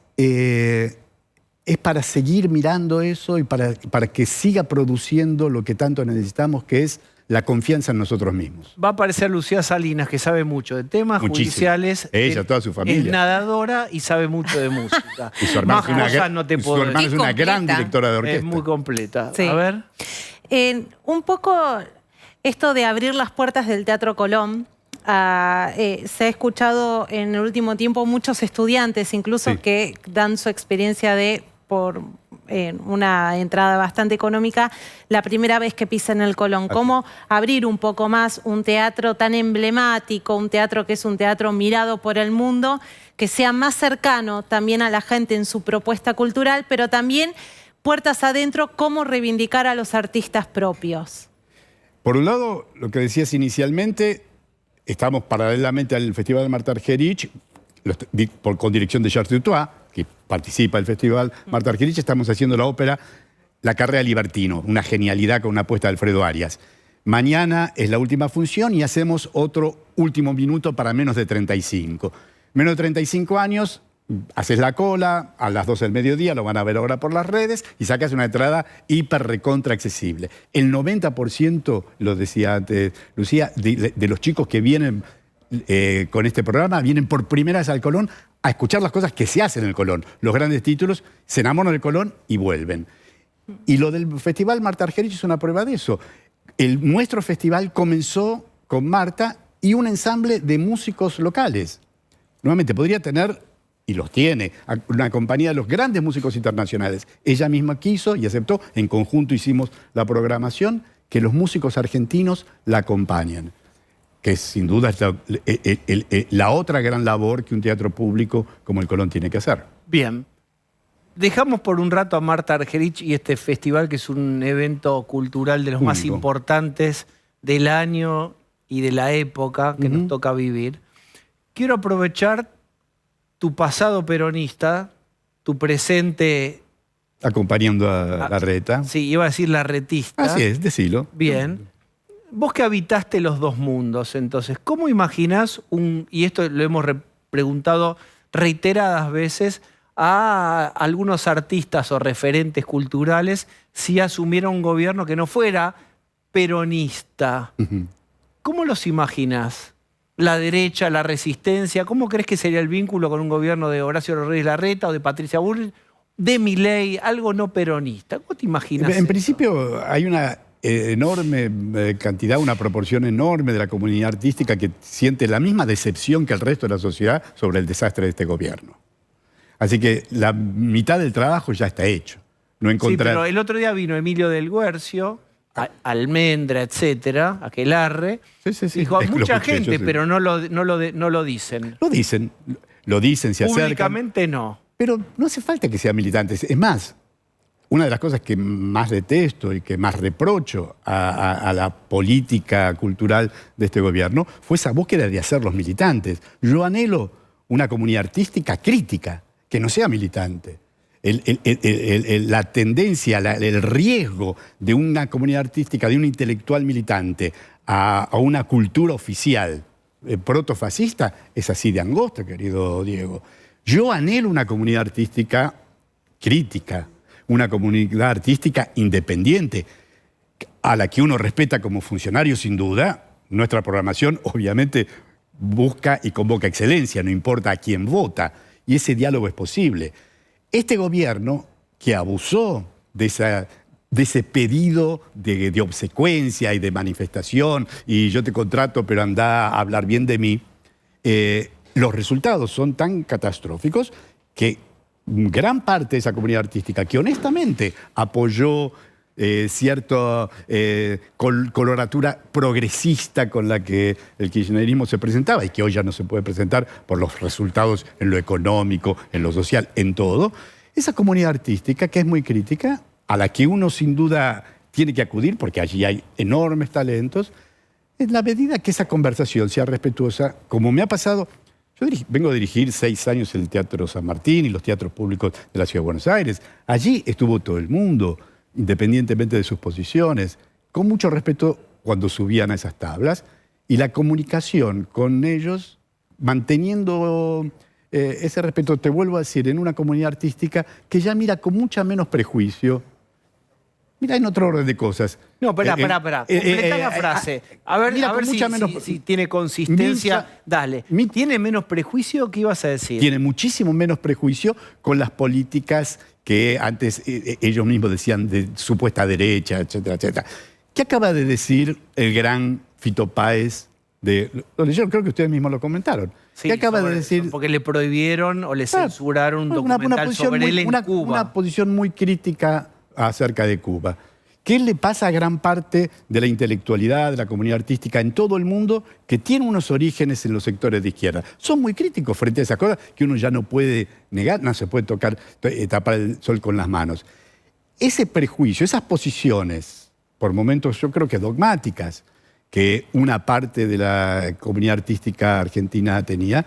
para seguir mirando eso y para que siga produciendo lo que tanto necesitamos, que es la confianza en nosotros mismos. Va a aparecer Lucía Salinas, que sabe mucho de temas judiciales. Ella, toda su familia. Es nadadora y sabe mucho de música. Y su hermana su hermana es una gran directora de orquesta. Es muy completa. Sí. A ver. Un poco esto de abrir las puertas del Teatro Colón. Se ha escuchado en el último tiempo muchos estudiantes, incluso que dan su experiencia por una entrada bastante económica, la primera vez que pisan el Colón. ¿Cómo abrir un poco más un teatro tan emblemático, un teatro que es un teatro mirado por el mundo, que sea más cercano también a la gente en su propuesta cultural, pero también puertas adentro, cómo reivindicar a los artistas propios? Por un lado, lo que decías inicialmente, estamos paralelamente al Festival de Marta Argerich, con dirección de Charles Dutoit, que participa del Festival Marta Argerich, estamos haciendo la ópera La Carrera Libertino, una genialidad con una apuesta de Alfredo Arias. Mañana es la última función y hacemos otro último minuto para menos de 35. Menos de 35 años, haces la cola, a las 12 del mediodía, lo van a ver ahora por las redes, y sacas una entrada hiper recontra accesible. El 90%, lo decía antes Lucía, de los chicos que vienen con este programa, vienen por primera vez al Colón a escuchar las cosas que se hacen en el Colón. Los grandes títulos, se enamoran del Colón y vuelven. Y lo del Festival Marta Argerich es una prueba de eso. Nuestro festival comenzó con Marta y un ensamble de músicos locales. Nuevamente, podría tener, y los tiene, una compañía de los grandes músicos internacionales. Ella misma quiso y aceptó, en conjunto hicimos la programación, que los músicos argentinos la acompañen. que sin duda es la otra gran labor que un teatro público como el Colón tiene que hacer. Bien. Dejamos por un rato a Marta Argerich y este festival, que es un evento cultural de los más Único. importantes del año y de la época que nos toca vivir. Quiero aprovechar tu pasado peronista, tu presente... Acompañando a Larreta. Sí, iba a decir larretista. Así es, decilo. Bien. Vos que habitaste los dos mundos, entonces, ¿cómo imaginás y esto lo hemos preguntado reiteradas veces a algunos artistas o referentes culturales, si asumiera un gobierno que no fuera peronista? ¿Cómo los imaginás? La derecha, la resistencia, ¿cómo crees que sería el vínculo con un gobierno de Horacio Rodríguez Larreta o de Patricia Bullrich, de Milei, algo no peronista? ¿Cómo te imaginas En eso? principio hay una enorme cantidad, una proporción enorme de la comunidad artística que siente la misma decepción que el resto de la sociedad sobre el desastre de este gobierno. Así que la mitad del trabajo ya está hecho. No Sí, encontrar... pero el otro día vino Emilio del Guercio, Almendra, etcétera, Aquelarre. Sí. Dijo, Es que lo mucha escuché, gente, yo sí. pero no lo dicen. Lo dicen, se acercan. Públicamente no. Pero no hace falta que sean militantes. Es más, una de las cosas que más detesto y que más reprocho a la política cultural de este gobierno fue esa búsqueda de hacerlos militantes. Yo anhelo una comunidad artística crítica, que no sea militante. La tendencia, el riesgo de una comunidad artística, de un intelectual militante a una cultura oficial protofascista es así de angosta, querido Diego. Yo anhelo una comunidad artística crítica, una comunidad artística independiente, a la que uno respeta como funcionario sin duda. Nuestra programación obviamente busca y convoca excelencia, no importa a quién vota, y ese diálogo es posible. Este gobierno que abusó de ese pedido de obsecuencia y de manifestación, y yo te contrato pero anda a hablar bien de mí, los resultados son tan catastróficos que gran parte de esa comunidad artística que honestamente apoyó cierta coloratura progresista con la que el kirchnerismo se presentaba y que hoy ya no se puede presentar por los resultados en lo económico, en lo social, en todo. Esa comunidad artística que es muy crítica, a la que uno sin duda tiene que acudir porque allí hay enormes talentos, en la medida que esa conversación sea respetuosa, como me ha pasado. Yo vengo a dirigir 6 años el Teatro San Martín y los teatros públicos de la Ciudad de Buenos Aires. Allí estuvo todo el mundo, independientemente de sus posiciones, con mucho respeto cuando subían a esas tablas, y la comunicación con ellos, manteniendo ese respeto, te vuelvo a decir, en una comunidad artística que ya mira con mucha menos prejuicio. Mira, en otro orden de cosas. No, espera. Completá la frase. A ver si tiene consistencia. Dale. ¿Tiene menos prejuicio? ¿Qué ibas a decir? Tiene muchísimo menos prejuicio con las políticas que antes ellos mismos decían de supuesta derecha, etcétera, etcétera. ¿Qué acaba de decir el gran Fito Páez? Lo leyeron, creo que ustedes mismos lo comentaron. Sí, ¿Qué acaba de decir? Porque le prohibieron o le censuraron un documental sobre él en Cuba. Una posición muy crítica acerca de Cuba. ¿Qué le pasa a gran parte de la intelectualidad, de la comunidad artística en todo el mundo que tiene unos orígenes en los sectores de izquierda? Son muy críticos frente a esas cosas que uno ya no puede negar, no se puede tapar el sol con las manos. Ese prejuicio, esas posiciones, por momentos yo creo que dogmáticas, que una parte de la comunidad artística argentina tenía,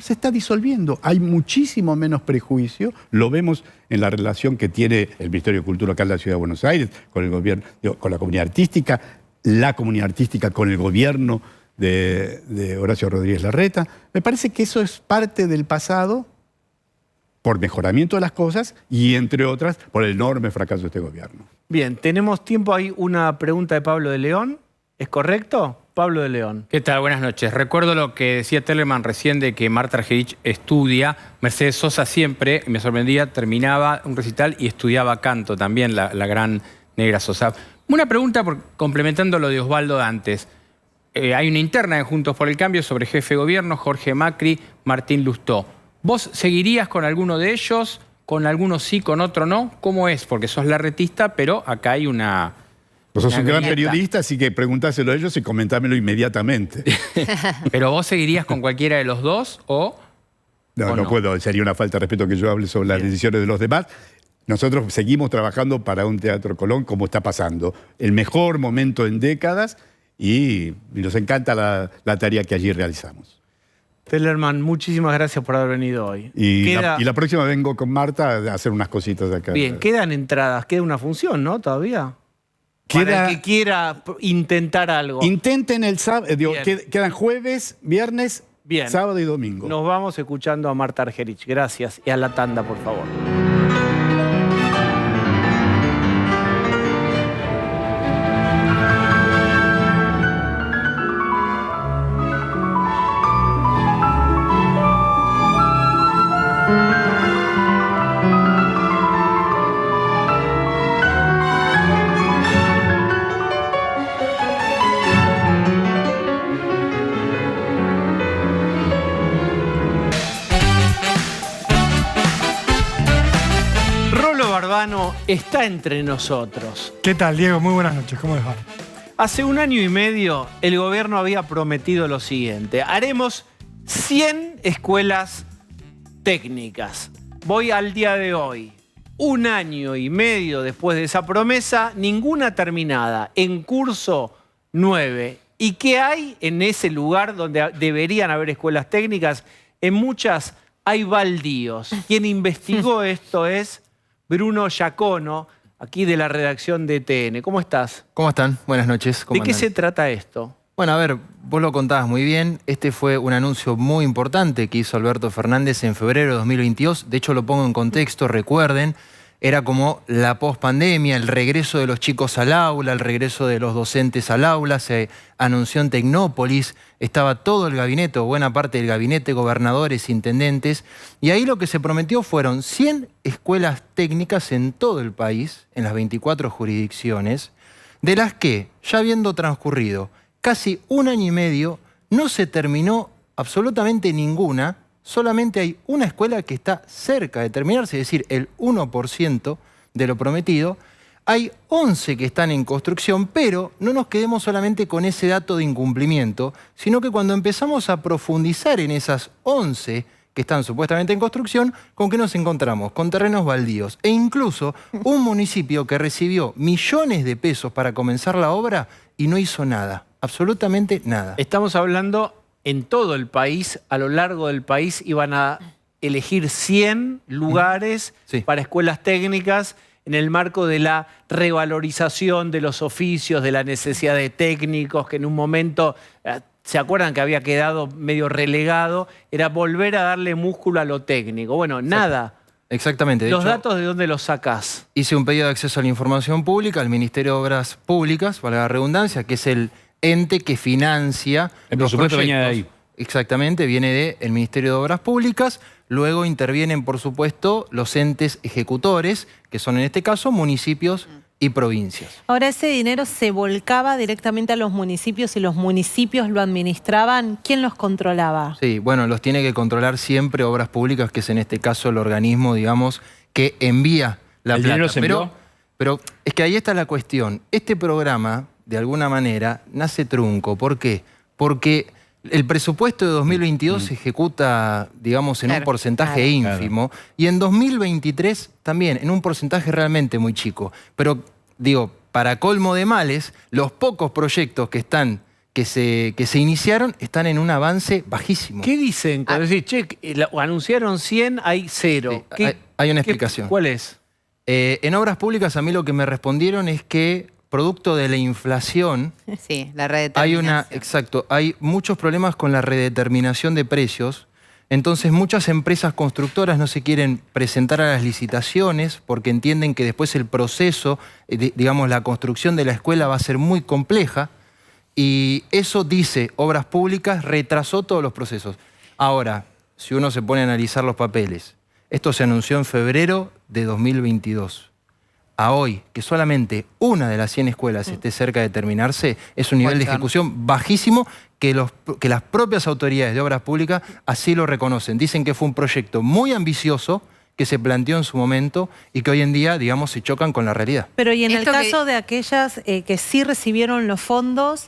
se está disolviendo. Hay muchísimo menos prejuicio. Lo vemos en la relación que tiene el Ministerio de Cultura local de la Ciudad de Buenos Aires con el gobierno, con la comunidad artística con el gobierno de Horacio Rodríguez Larreta. Me parece que eso es parte del pasado por mejoramiento de las cosas y, entre otras, por el enorme fracaso de este gobierno. Bien, tenemos tiempo. Hay una pregunta de Pablo de León. ¿Es correcto? Pablo de León. ¿Qué tal? Buenas noches. Recuerdo lo que decía Tellerman recién de que Marta Argerich estudia. Mercedes Sosa siempre, me sorprendía, terminaba un recital y estudiaba canto también, la gran Negra Sosa. Una pregunta complementando lo de Osvaldo de antes. Hay una interna en Juntos por el Cambio sobre jefe de gobierno, Jorge Macri, Martín Lustó. ¿Vos seguirías con alguno de ellos? ¿Con alguno sí, con otro no? ¿Cómo es? Porque sos larretista, pero acá hay una Vos sos un gran grieta. periodista, así que preguntáselo a ellos y comentámelo inmediatamente. ¿Pero vos seguirías con cualquiera de los dos o...? No, ¿O no no? puedo, sería una falta de respeto que yo hable sobre las decisiones de los demás. Nosotros seguimos trabajando para un Teatro Colón como está pasando. El mejor momento en décadas y nos encanta la tarea que allí realizamos. Tellerman, muchísimas gracias por haber venido hoy. Y la próxima vengo con Marta a hacer unas cositas acá. Bien, quedan entradas, queda una función, ¿no? Todavía. Para el que quiera intentar algo. Intenten el sábado, Bien. quedan jueves, viernes, Bien. sábado y domingo. Nos vamos escuchando a Marta Argerich. Gracias. Y a la tanda, por favor. Rolo Barbano está entre nosotros. ¿Qué tal, Diego? Muy buenas noches. ¿Cómo les va? Hace 1 año y medio el gobierno había prometido lo siguiente. Haremos 100 escuelas técnicas. Voy al día de hoy. 1 año y medio después de esa promesa, ninguna terminada. En curso, 9. ¿Y qué hay en ese lugar donde deberían haber escuelas técnicas? En muchas hay baldíos. Quien investigó esto es Bruno Giacono, aquí de la redacción de TN. ¿Cómo estás? ¿Cómo están? Buenas noches. ¿Cómo ¿De qué andan? se trata esto? Bueno, a ver, vos lo contabas muy bien. Este fue un anuncio muy importante que hizo Alberto Fernández en febrero de 2022. De hecho, lo pongo en contexto, recuerden. Era como la pospandemia, el regreso de los chicos al aula, el regreso de los docentes al aula. Se anunció en Tecnópolis, estaba todo el gabinete, o buena parte del gabinete, gobernadores, intendentes. Y ahí lo que se prometió fueron 100 escuelas técnicas en todo el país, en las 24 jurisdicciones, de las que, ya habiendo transcurrido casi 1 año y medio, no se terminó absolutamente ninguna. Solamente hay una escuela que está cerca de terminarse, es decir, el 1% de lo prometido. Hay 11 que están en construcción, pero no nos quedemos solamente con ese dato de incumplimiento, sino que cuando empezamos a profundizar en esas 11 que están supuestamente en construcción, ¿con qué nos encontramos? Con terrenos baldíos. E incluso un municipio que recibió millones de pesos para comenzar la obra y no hizo nada, absolutamente nada. Estamos hablando en todo el país, a lo largo del país, iban a elegir 100 lugares para escuelas técnicas en el marco de la revalorización de los oficios, de la necesidad de técnicos, que en un momento, ¿se acuerdan que había quedado medio relegado? Era volver a darle músculo a lo técnico. Bueno, nada. Exactamente. De ¿Los hecho, datos de dónde los sacás? hice un pedido de acceso a la información pública al Ministerio de Obras Públicas, para la redundancia, que es el ente que financia El los presupuesto proyectos. venía de ahí. Exactamente, viene del Ministerio de Obras Públicas. Luego intervienen, por supuesto, los entes ejecutores, que son en este caso municipios y provincias. Ahora, ese dinero se volcaba directamente a los municipios y los municipios lo administraban. ¿Quién los controlaba? Sí, bueno, los tiene que controlar siempre Obras Públicas, que es en este caso el organismo, digamos, que envía la ¿El plata. dinero se envió? Pero es que ahí está la cuestión. Este programa, de alguna manera, nace trunco. ¿Por qué? Porque el presupuesto de 2022 se ejecuta, digamos, en un porcentaje ínfimo. Y en 2023 también, en un porcentaje realmente muy chico. Pero, digo, para colmo de males, los pocos proyectos que se iniciaron están en un avance bajísimo. ¿Qué dicen? Cuando decís, che, anunciaron 100, hay 0. Sí, hay una explicación. ¿Cuál es? En Obras Públicas a mí lo que me respondieron es que, producto de la inflación, Sí, la redeterminación. hay muchos problemas con la redeterminación de precios. Entonces muchas empresas constructoras no se quieren presentar a las licitaciones porque entienden que después el proceso, digamos, la construcción de la escuela va a ser muy compleja. Y eso, dice Obras Públicas, retrasó todos los procesos. Ahora, si uno se pone a analizar los papeles, esto se anunció en febrero de 2022. A hoy, que solamente una de las 100 escuelas esté cerca de terminarse, es un nivel de ejecución bajísimo que las propias autoridades de Obras Públicas así lo reconocen. Dicen que fue un proyecto muy ambicioso, que se planteó en su momento y que hoy en día, digamos, se chocan con la realidad. Pero y en el Esto que- caso de aquellas que sí recibieron los fondos,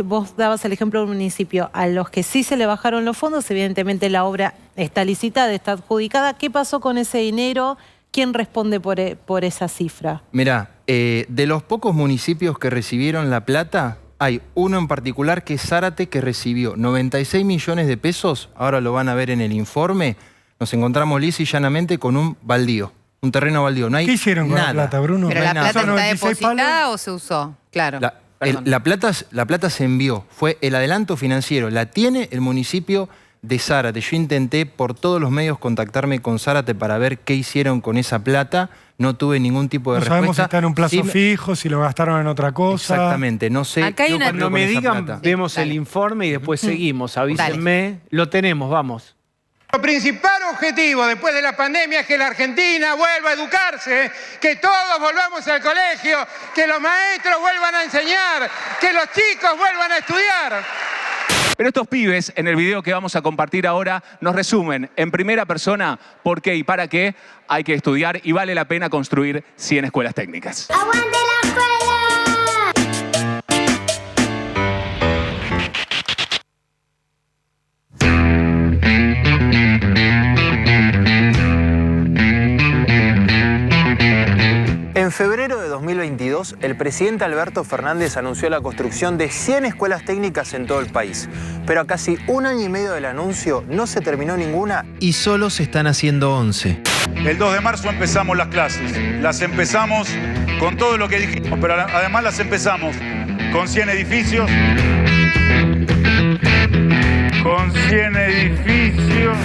vos dabas el ejemplo del municipio, a los que sí se le bajaron los fondos, evidentemente la obra está licitada, está adjudicada. ¿Qué pasó con ese dinero? ¿Quién responde por esa cifra? Mirá, de los pocos municipios que recibieron la plata, hay uno en particular que es Zárate, que recibió 96 millones de pesos, ahora lo van a ver en el informe. Nos encontramos lisa y llanamente con un baldío, un terreno baldío. No hay ¿Qué hicieron con nada. la plata, Bruno? ¿Pero No la hay nada. plata ¿Son está 96 depositada palos? o se usó? Claro. La plata se envió, fue el adelanto financiero, la tiene el municipio de Zárate. Yo intenté por todos los medios contactarme con Zárate para ver qué hicieron con esa plata, no tuve ningún tipo de No respuesta. sabemos si está en un plazo Sí, fijo, si lo gastaron en otra cosa. exactamente, no sé. Acá hay qué una- ocurrió Cuando con me esa digan, plata. vemos Dale. el informe y después seguimos. Avísenme. Lo tenemos, vamos. Nuestro principal objetivo después de la pandemia es que la Argentina vuelva a educarse, que todos volvamos al colegio, que los maestros vuelvan a enseñar, que los chicos vuelvan a estudiar. Pero estos pibes, en el video que vamos a compartir ahora, nos resumen en primera persona por qué y para qué hay que estudiar y vale la pena construir 100 escuelas técnicas. ¡Aguante la escuela! En febrero de 2022, el presidente Alberto Fernández anunció la construcción de 100 escuelas técnicas en todo el país. Pero a casi un año y medio del anuncio no se terminó ninguna. Y solo se están haciendo 11. El 2 de marzo empezamos las clases. Las empezamos con todo lo que dijimos, pero además las empezamos con 100 edificios. Con 100 edificios.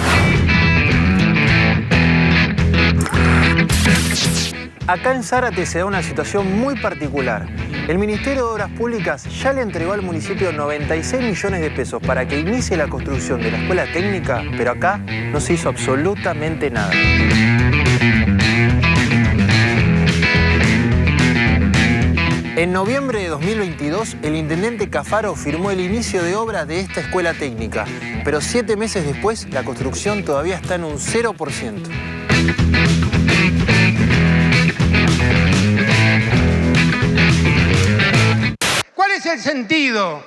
Acá en Zárate se da una situación muy particular. El Ministerio de Obras Públicas ya le entregó al municipio 96 millones de pesos para que inicie la construcción de la escuela técnica, pero acá no se hizo absolutamente nada. En noviembre de 2022, el intendente Cafaro firmó el inicio de obra de esta escuela técnica, pero 7 meses después, la construcción todavía está en un 0%. ¿Cuál es el sentido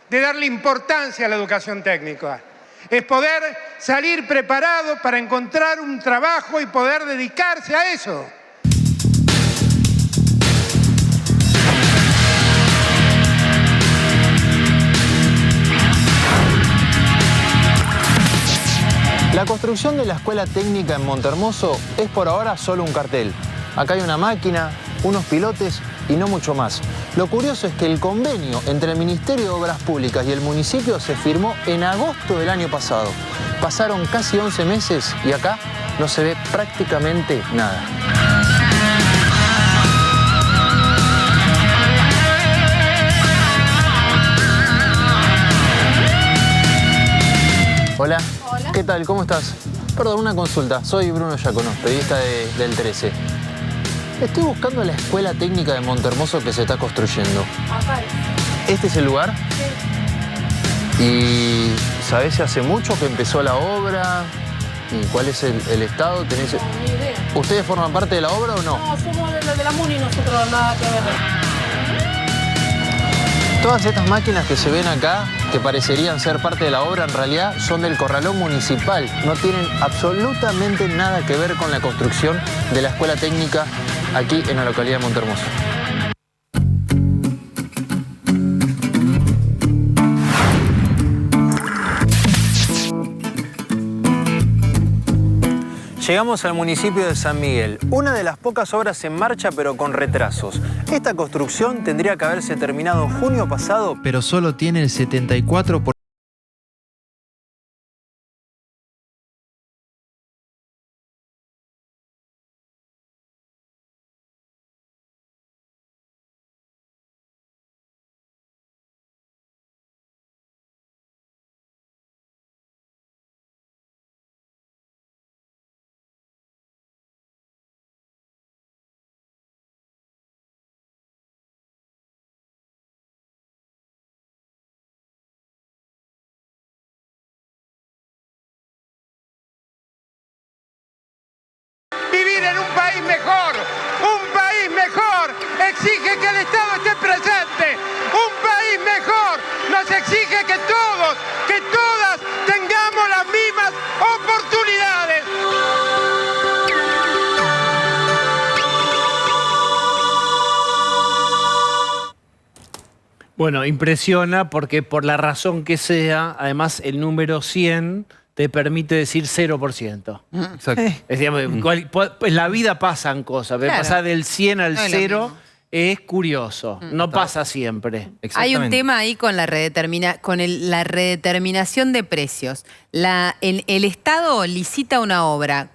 de darle importancia a la educación técnica? Es poder salir preparado para encontrar un trabajo y poder dedicarse a eso. La construcción de la escuela técnica en Montehermoso es por ahora solo un cartel. Acá hay una máquina, unos pilotes y no mucho más. Lo curioso es que el convenio entre el Ministerio de Obras Públicas y el municipio se firmó en agosto del año pasado. Pasaron casi 11 meses y acá no se ve prácticamente nada. Hola. Hola. ¿Qué tal? ¿Cómo estás? Perdón, una consulta. Soy Bruno Giacono, periodista del 13. Estoy buscando la escuela técnica de Montehermoso que se está construyendo. Acá es. ¿Este es el lugar? Sí. ¿Y sabés si hace mucho que empezó la obra? ¿Y cuál es el estado? ¿Tenés... No, ni idea. ¿Ustedes forman parte de la obra o no? No, somos de la MUNI, nosotros nada que ver. Todas estas máquinas que se ven acá, que parecerían ser parte de la obra, en realidad son del corralón municipal. No tienen absolutamente nada que ver con la construcción de la escuela técnica aquí en la localidad de Montehermoso. Llegamos al municipio de San Miguel, una de las pocas obras en marcha pero con retrasos. Esta construcción tendría que haberse terminado en junio pasado, Pero solo tiene el 74%. vivir en un país mejor. Un país mejor exige que el Estado esté presente. Un país mejor nos exige que todos, que todas tengamos las mismas oportunidades. Bueno, impresiona porque por la razón que sea, además el número 100 te permite decir 0%. Exacto. Es, digamos, en la vida pasan cosas, pero Claro. pasar del 100 al No es lo 0 mismo. es curioso, no pasa siempre. Hay un tema ahí con la redeterminación de precios. El Estado licita una obra,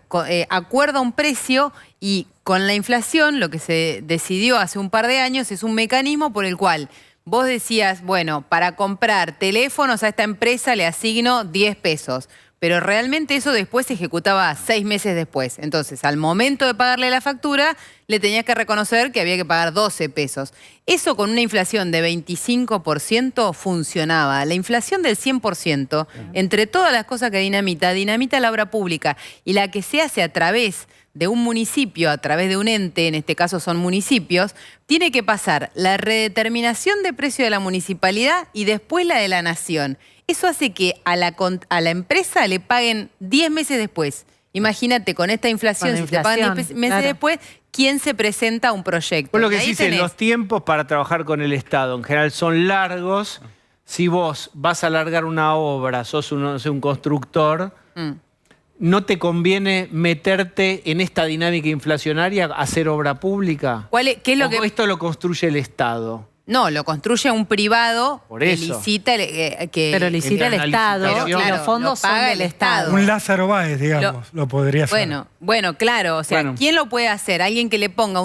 acuerda un precio y con la inflación lo que se decidió hace un par de años es un mecanismo por el cual vos decías, bueno, para comprar teléfonos a esta empresa le asigno 10 pesos. Pero realmente eso después se ejecutaba 6 meses después. Entonces, al momento de pagarle la factura, le tenías que reconocer que había que pagar 12 pesos. Eso con una inflación de 25% funcionaba. La inflación del 100%, entre todas las cosas que dinamita la obra pública y la que se hace a través de un municipio, a través de un ente, en este caso son municipios, tiene que pasar la redeterminación de precio de la municipalidad y después la de la nación. Eso hace que a la empresa le paguen 10 meses después. Imagínate, con esta inflación, si te pagan 10 meses después, ¿quién se presenta a un proyecto? Por lo que Ahí dice, tenés. los tiempos para trabajar con el Estado en general son largos. Si vos vas a alargar una obra, sos un constructor, ¿no te conviene meterte en esta dinámica inflacionaria, hacer obra pública? ¿Qué es lo que esto lo construye el Estado? No, lo construye un privado Por que eso. licita, Pero licita el Estado, Pero, y claro, los fondos lo paga son el del Estado. Un Lázaro Báez, digamos, lo podría hacer. Bueno, claro, o sea, Bueno. ¿quién lo puede hacer? Alguien que le ponga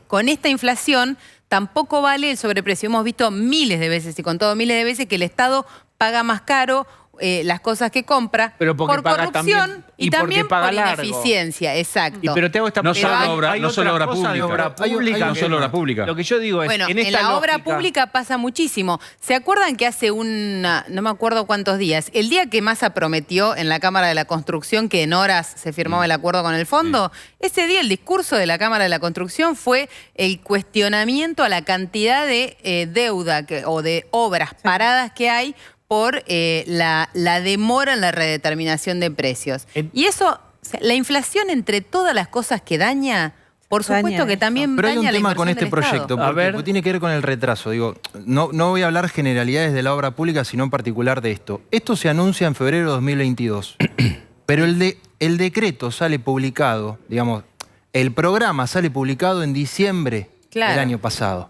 con esta inflación tampoco vale el sobreprecio. Hemos visto miles de veces, y contado miles de veces, que el Estado paga más caro las cosas que compra Pero porque por paga corrupción también- y y porque también paga por largo. ineficiencia, exacto. Pero te hago esta No pero solo hay- obra- hay no solo otras obra cosas de pública. obra Hay pública no que solo obra pública. Lo que yo digo es, Bueno, en en esta la obra lógica- pública pasa muchísimo. ¿Se acuerdan que hace no me acuerdo cuántos días, el día que Massa prometió en la Cámara de la Construcción que en horas se firmaba el acuerdo con el fondo? Ese día el discurso de la Cámara de la Construcción fue el cuestionamiento a la cantidad de deuda o de obras paradas que hay por la demora en la redeterminación de precios. Y eso, o sea, la inflación entre todas las cosas que daña, por supuesto Daña que eso. también Pero hay daña un la tema con inversión este del Estado. proyecto, porque tiene que ver con el retraso. Digo, no voy a hablar generalidades de la obra pública, sino en particular de esto. Esto se anuncia en febrero de 2022, pero el decreto sale publicado, digamos, el programa sale publicado en diciembre Claro. del año pasado.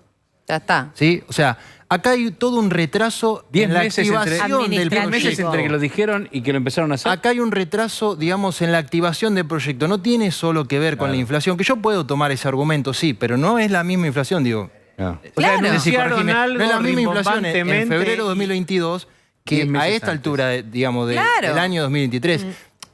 Ya está. ¿Sí? O sea, acá hay todo un retraso 10 en la meses entre, activación del 10 meses proyecto. entre que lo dijeron y que lo empezaron a hacer. Acá hay un retraso, digamos, en la activación del proyecto. No tiene solo que ver con la inflación, que yo puedo tomar ese argumento, sí, pero no es la misma inflación, digo. Claro. O sea, Claro. no, sí, corregime, no Algo es la misma inflación en rimbombantemente febrero de 2022 que 10 meses a esta antes. altura, digamos, Claro. del año 2023.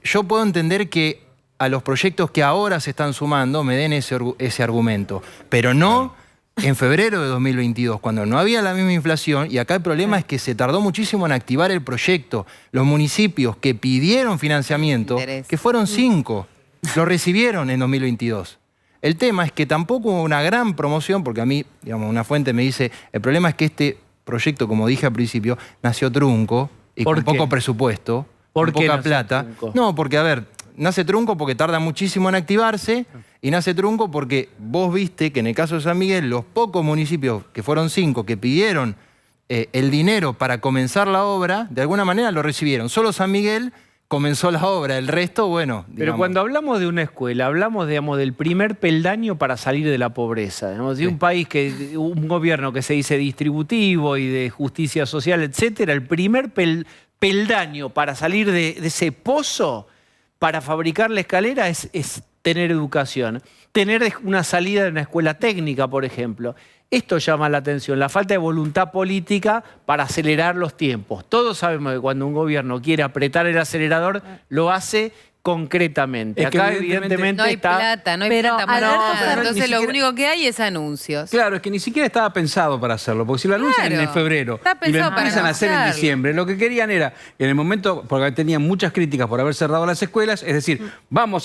Yo puedo entender que a los proyectos que ahora se están sumando me den ese argumento, pero no en febrero de 2022, cuando no había la misma inflación, y acá el problema es que se tardó muchísimo en activar el proyecto. Los municipios que pidieron financiamiento, que fueron 5, lo recibieron en 2022. El tema es que tampoco hubo una gran promoción, porque a mí, digamos, una fuente me dice, el problema es que este proyecto, como dije al principio, nació trunco y ¿Por con qué? poco presupuesto, ¿Por con qué poca nació plata. trunco? No, porque, a ver, nace trunco porque tarda muchísimo en activarse, y nace trunco porque vos viste que en el caso de San Miguel, los pocos municipios, que fueron 5, que pidieron el dinero para comenzar la obra, de alguna manera lo recibieron. Solo San Miguel comenzó la obra, el resto, bueno. Pero digamos, cuando hablamos de una escuela, hablamos, digamos, del primer peldaño para salir de la pobreza. Digamos, de un país un gobierno que se dice distributivo y de justicia social, etcétera, el primer peldaño para salir de ese pozo, para fabricar la escalera, es tener educación. Tener una salida de una escuela técnica, por ejemplo. Esto llama la atención, la falta de voluntad política para acelerar los tiempos. Todos sabemos que cuando un gobierno quiere apretar el acelerador, lo hace concretamente? Es que Acá evidentemente No hay está... plata, no hay Pero plata para Alberto nada. Fernández Entonces ni lo siquiera- único que hay es anuncios. Claro, es que ni siquiera estaba pensado para hacerlo, porque si lo anuncian Claro, en febrero está y lo pensado para empiezan a hacer en anunciarlo. diciembre, lo que querían era, en el momento, porque tenían muchas críticas por haber cerrado las escuelas, es decir,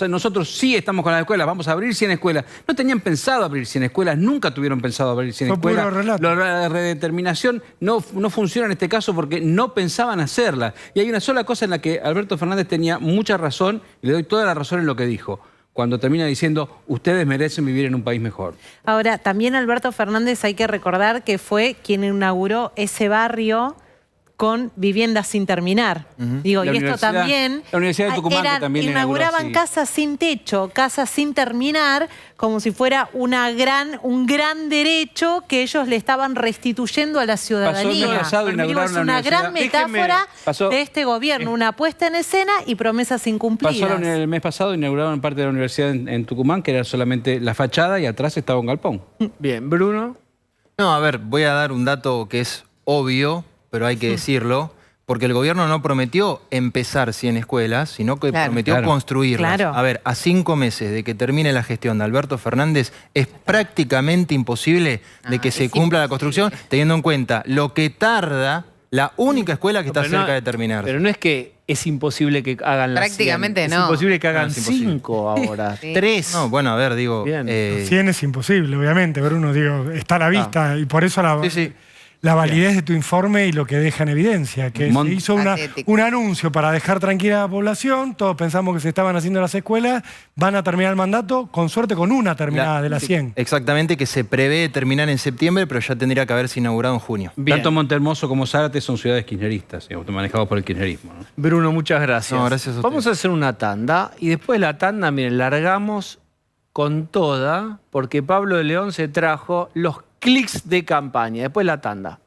nosotros sí estamos con las escuelas, vamos a abrir 100 escuelas. No tenían pensado abrir 100 escuelas, nunca tuvieron pensado abrir 100 Fue puro escuelas. relato. La redeterminación no funciona en este caso porque no pensaban hacerla. Y hay una sola cosa en la que Alberto Fernández tenía mucha razón, y le doy toda la razón en lo que dijo, cuando termina diciendo, ustedes merecen vivir en un país mejor. Ahora, también Alberto Fernández hay que recordar que fue quien inauguró ese barrio con viviendas sin terminar. Digo, La y esto universidad- también... la Universidad de Tucumán, que también la inauguró inauguraban así. casas sin techo, casas sin terminar, como si fuera un gran derecho que ellos le estaban restituyendo a la ciudadanía. el año pasado, Digo, inauguraron es la una gran universidad. metáfora Pasó- de este gobierno, una puesta en escena y promesas incumplidas. Pasaron el mes pasado, inauguraron parte de la universidad en Tucumán, que era solamente la fachada y atrás estaba un galpón. Bien, Bruno. No, a ver, voy a dar un dato que es obvio, pero hay que decirlo, porque el gobierno no prometió empezar 100 escuelas, sino que prometió construirlas. Claro. A ver, a 5 meses de que termine la gestión de Alberto Fernández, es prácticamente imposible de que se cumpla la construcción, teniendo en cuenta lo que tarda la única escuela que está Pero no- cerca de terminar. Pero no es que es imposible que hagan las 100. Prácticamente Es no. imposible que hagan No, es imposible. 5 ahora, Sí. 3. No, bueno, a ver, digo... 100 es imposible, obviamente, Bruno, digo, está a la vista y por eso la validez de tu informe y lo que deja en evidencia, que se hizo un anuncio para dejar tranquila a la población, todos pensamos que se estaban haciendo las escuelas, van a terminar el mandato, con suerte con una terminada de las 100. Exactamente, que se prevé terminar en septiembre, pero ya tendría que haberse inaugurado en junio. Tanto Montehermoso como Zárate son ciudades kirchneristas, digamos, manejados por el kirchnerismo, ¿no? Bruno, muchas gracias. No, gracias a Vamos a hacer una tanda y después de la tanda, miren, largamos con toda, porque Pablo de León se trajo los clics de campaña. Después la tanda.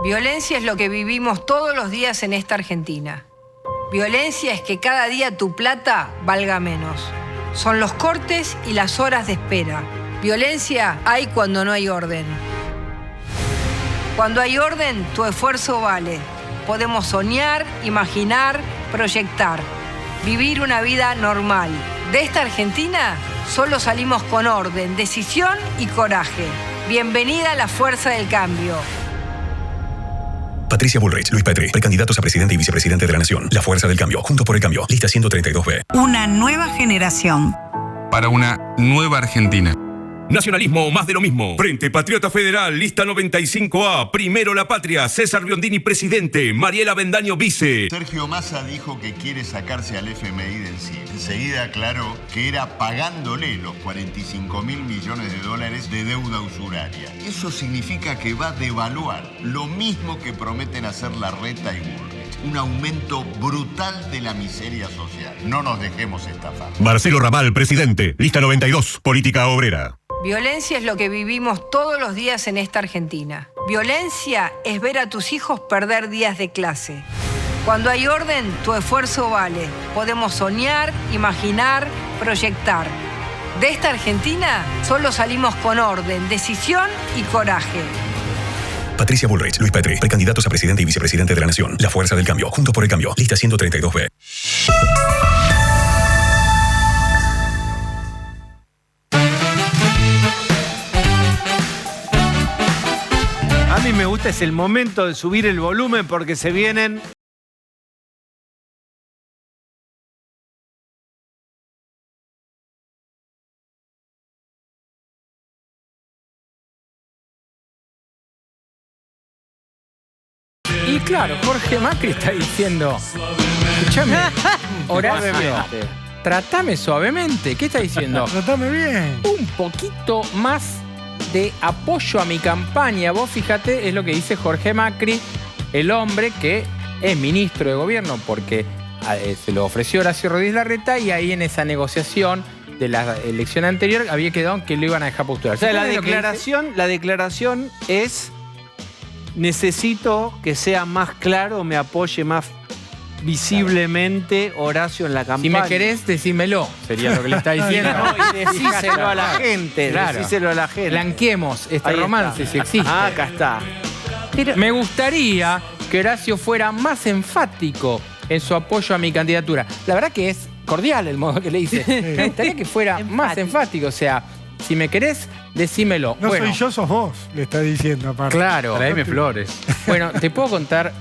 Violencia es lo que vivimos todos los días en esta Argentina. Violencia es que cada día tu plata valga menos. Son los cortes y las horas de espera. Violencia hay cuando no hay orden. Cuando hay orden, tu esfuerzo vale. Podemos soñar, imaginar, proyectar. Vivir una vida normal. De esta Argentina solo salimos con orden, decisión y coraje. Bienvenida a la fuerza del cambio. Patricia Bullrich, Luis Petri, precandidatos a presidente y vicepresidente de la Nación. La Fuerza del Cambio. Juntos por el Cambio. Lista 132B. Una nueva generación. Para una nueva Argentina. Nacionalismo o más de lo mismo. Frente Patriota Federal, lista 95A. Primero la patria. César Biondini, presidente. Mariela Bendaño, vice. Sergio Massa dijo que quiere sacarse al FMI de encima. Enseguida aclaró que era pagándole los 45.000 millones de dólares de deuda usuraria. Eso significa que va a devaluar lo mismo que prometen hacer Larreta y Bullrich. Un aumento brutal de la miseria social. No nos dejemos estafar. Marcelo Ramal, presidente. Lista 92. Política obrera. Violencia es lo que vivimos todos los días en esta Argentina. Violencia es ver a tus hijos perder días de clase. Cuando hay orden, tu esfuerzo vale. Podemos soñar, imaginar, proyectar. De esta Argentina solo salimos con orden, decisión y coraje. Patricia Bullrich, Luis Petri, precandidatos a presidente y vicepresidente de la Nación. La Fuerza del Cambio. Juntos por el Cambio. Lista 132B. A mí me gusta, es el momento de subir el volumen porque se vienen... Y claro, Jorge Macri está diciendo, escúchame, Horacio, Suavemente. tratame suavemente. ¿Qué está diciendo? Tratame bien. Un poquito más de apoyo a mi campaña. Vos fíjate, es lo que dice Jorge Macri, el hombre que es ministro de gobierno porque se lo ofreció Horacio Rodríguez Larreta y ahí en esa negociación de la elección anterior había quedado que lo iban a dejar postular. O sea, la ¿Sabes lo que declaración es: necesito que sea más claro, me apoye más visiblemente Horacio en la campaña. Si me querés, decímelo, sería lo que le está diciendo. No, y decíselo a la gente, Claro. decíselo a la gente. Blanqueemos este Ahí romance, está. si existe. Ah, acá está. Me gustaría que Horacio fuera más enfático en su apoyo a mi candidatura. La verdad que es cordial el modo que le dice. Me gustaría que fuera más enfático. O sea, si me querés, decímelo. No Bueno, soy yo, sos vos, le está diciendo aparte. Claro. Traeme flores. Bueno, te puedo contar,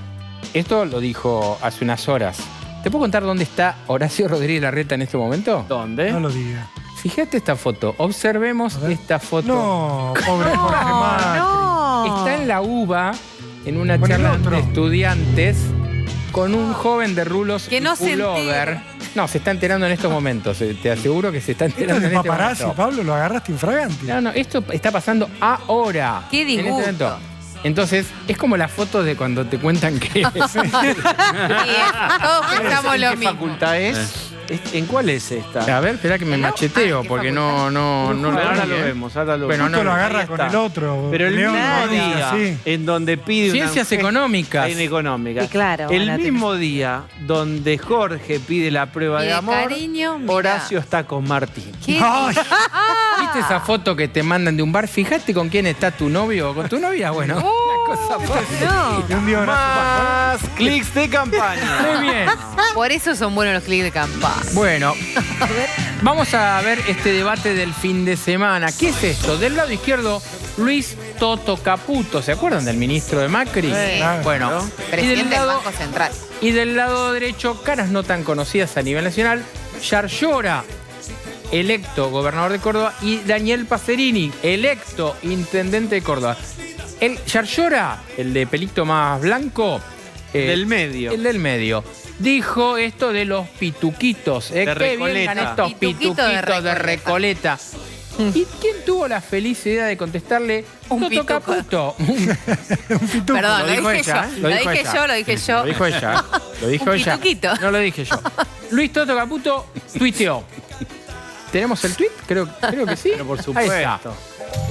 esto lo dijo hace unas horas. ¿Te puedo contar dónde está Horacio Rodríguez Larreta en este momento? ¿Dónde? No lo diga. Fíjate esta foto. Observemos esta foto. No, pobre Jorge Macri. Está en la UBA, en una Con el charla otro. de estudiantes, con un joven de rulos Que y no se pullover. entera. No, se está enterando en estos momentos. Te aseguro que se está Esto enterando es de en este paparazzi, momento. Pablo, lo agarraste infragante. No, esto está pasando ahora. Qué en este disgusto. momento. Entonces, es como la foto de cuando te cuentan que... Todos pensamos lo ¿En qué mismo. facultad es? ¿En cuál es esta? A ver, espera que me macheteo, ¿qué porque facultad? no lo ahora vi, lo ¿eh? vemos, ahora lo Bueno, vemos. Esto lo agarra ahí con está. el otro. Pero el León, mismo ¿no? día Sí. en donde pide Ciencias económicas. En económicas. Y claro, El van a mismo día donde Jorge pide la prueba de Pide amor, cariño, mirá. Horacio está con Martín. ¿Qué? Ay, ¿Viste esa foto que te mandan de un bar? Fíjate con quién está tu novio o con tu novia. Bueno, una cosa fácil. No. y un día Más clics de campaña. Muy bien. Por eso son buenos los clics de campaña. Bueno, vamos a ver este debate del fin de semana. ¿Qué es esto? Del lado izquierdo, Luis Toto Caputo. ¿Se acuerdan del ministro de Macri? Sí. Bueno, Presidente del Banco Central. y del lado derecho, caras no tan conocidas a nivel nacional, Yarlora, electo gobernador de Córdoba, y Daniel Pacerini, electo intendente de Córdoba. El Yarlora, el de pelito más blanco, Del medio. el del medio, dijo esto de los pituquitos. De Qué bien Recoleta. van estos Pituquitos pituquitos de de Recoleta. ¿Y quién tuvo la feliz idea de contestarle? Un Toto pituco. Caputo. Perdón, Lo lo dijo dije ella, yo. lo Lo dijo dije ella. yo, lo dije yo. Lo dijo ella. Lo dijo Un ella. pituquito. No lo dije yo. Luis Toto Caputo tuiteó. ¿Tenemos el tuit? Creo que sí. Pero por Ahí está. supuesto.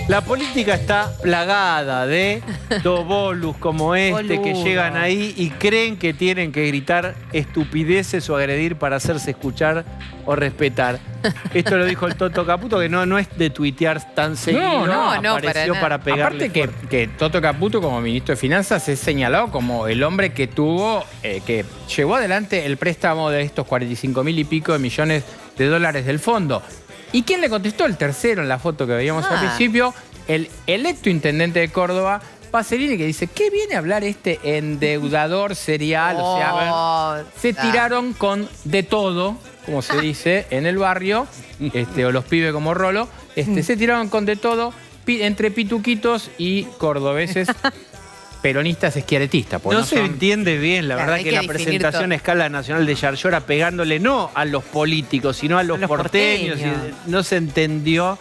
La política está plagada de dobolus como este que Boludo. llegan ahí y creen que tienen que gritar estupideces o agredir para hacerse escuchar o respetar. Esto lo dijo el Toto Caputo, que no es de tuitear tan seguido. no, apareció para nada. pegarle Aparte que Toto Caputo, como ministro de Finanzas, es señalado como el hombre que tuvo, que llevó adelante el préstamo de estos 45.000 y pico de millones de dólares del fondo. ¿Y quién le contestó? El tercero en la foto que veíamos al principio, el electo intendente de Córdoba, Pacerini, que dice, ¿qué viene a hablar este endeudador serial? O sea, a ver, se tiraron con de todo, como se dice en el barrio, o los pibes como Rolo, se tiraron con de todo entre pituquitos y cordobeses peronistas esquiaretistas. porque No se son- entiende bien, la Claro, verdad hay que que la definir presentación todo. a escala nacional de Yarlora pegándole no a los políticos, sino a los porteños. porteños. Y no se entendió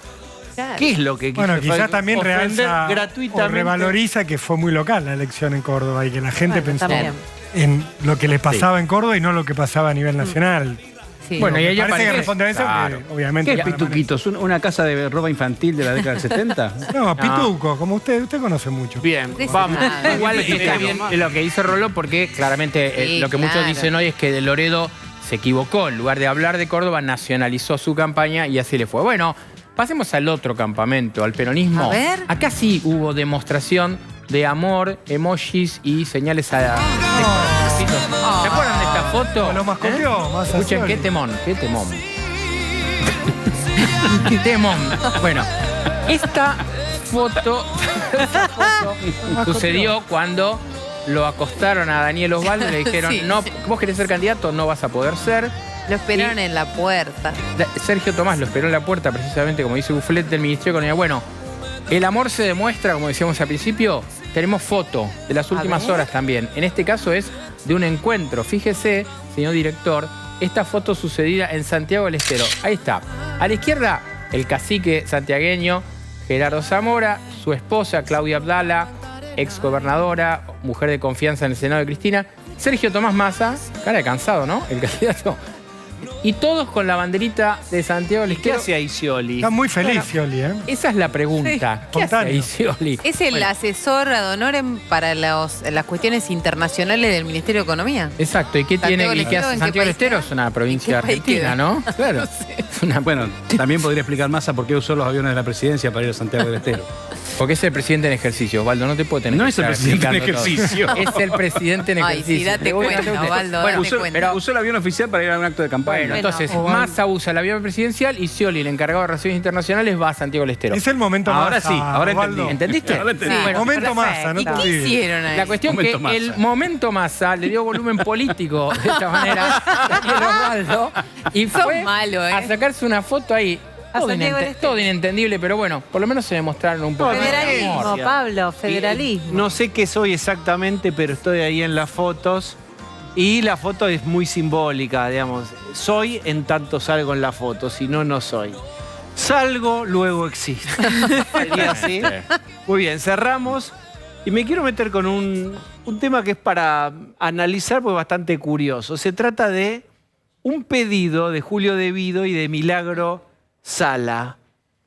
Claro. qué es lo que quiso. Bueno, Fue quizás también ofender realza o gratuitamente. revaloriza que fue muy local la elección en Córdoba y que la gente Bueno, pensó también. en lo que les pasaba en Córdoba y no lo que pasaba a nivel nacional. Sí. Bueno, y Me ahí parece que aparece- responde a eso, Claro. que obviamente. ¿Qué es claramente- Pituquitos? ¿Una casa de ropa infantil de la década del 70? No, Pituco, como usted conoce mucho. Bien, Sí, vamos. nada. Igual está bien lo que dice Roló, porque claramente Sí, lo que muchos claro. dicen hoy es que De Loredo se equivocó. En lugar de hablar de Córdoba, nacionalizó su campaña y así le fue. Bueno, pasemos al otro campamento, al peronismo. A ver. Acá sí hubo demostración de amor, emojis y señales a... de corazoncitos. ¿Se acuerdan de esta foto? Lo mascoteó, más Escuchen, Sassuolo. qué temón, qué temón. Qué temón. Bueno, esta foto sucedió cuando lo acostaron a Daniel Osvaldo y le dijeron, Sí. no, vos querés ser candidato, no vas a poder ser. Lo esperaron en la puerta. Sergio Tomás lo esperó en la puerta, precisamente como dice Bufflet del Ministerio de Economía. Bueno, el amor se demuestra, como decíamos al principio, tenemos foto de las últimas ver. horas también. En este caso es de un encuentro. Fíjese, señor director, esta foto sucedida en Santiago del Estero. Ahí está. A la izquierda, el cacique santiagueño Gerardo Zamora, su esposa Claudia Abdala, exgobernadora, mujer de confianza en el Senado de Cristina. Sergio Tomás Massa, cara de cansado, ¿no? El candidato. y todos con la banderita de Santiago del Estero. ¿Qué hace ahí Scioli? Está muy feliz Scioli, ¿eh? Esa es la pregunta. ¿Qué hace ahí Scioli? Es el asesor ad honorem para las cuestiones internacionales del Ministerio de Economía. Exacto. ¿Y qué tiene? ¿Y qué hace Santiago del Estero? Es una provincia argentina, ¿no? Claro. Bueno, también podría explicar Massa por qué usó los aviones de la presidencia para ir a Santiago del Estero. Porque es el presidente en ejercicio, Osvaldo, no te puedo tener. No es el presidente en ejercicio. Es el presidente en ejercicio. Ay, sí, date cuenta, Osvaldo, bueno, date cuenta. Usó el avión oficial para ir a un acto de campaña. Bueno, entonces, Massa usa el avión presidencial y Scioli, el encargado de Relaciones Internacionales, va a Santiago del Estero. Es el momento Massa. Ahora sí, ahora entendí. ¿Entendiste? Ahora entendí. Sí. Bueno, Momento Massa, ¿no? ¿Y qué hicieron ahí? La cuestión es que el momento Massa le dio volumen político de esta manera a Osvaldo y fue a sacarse una foto ahí. Todo inentendible, pero bueno, por lo menos se demostraron un poco. Federalismo, Pablo, federalismo. No sé qué soy exactamente, pero estoy ahí en las fotos. Y la foto es muy simbólica, digamos. Soy en tanto salgo en la foto, si no, no soy. Salgo, luego existo. Sería así. Muy bien, cerramos. Y me quiero meter con un tema que es para analizar, porque es bastante curioso. Se trata de un pedido de Julio De Vido y de Milagro Sala.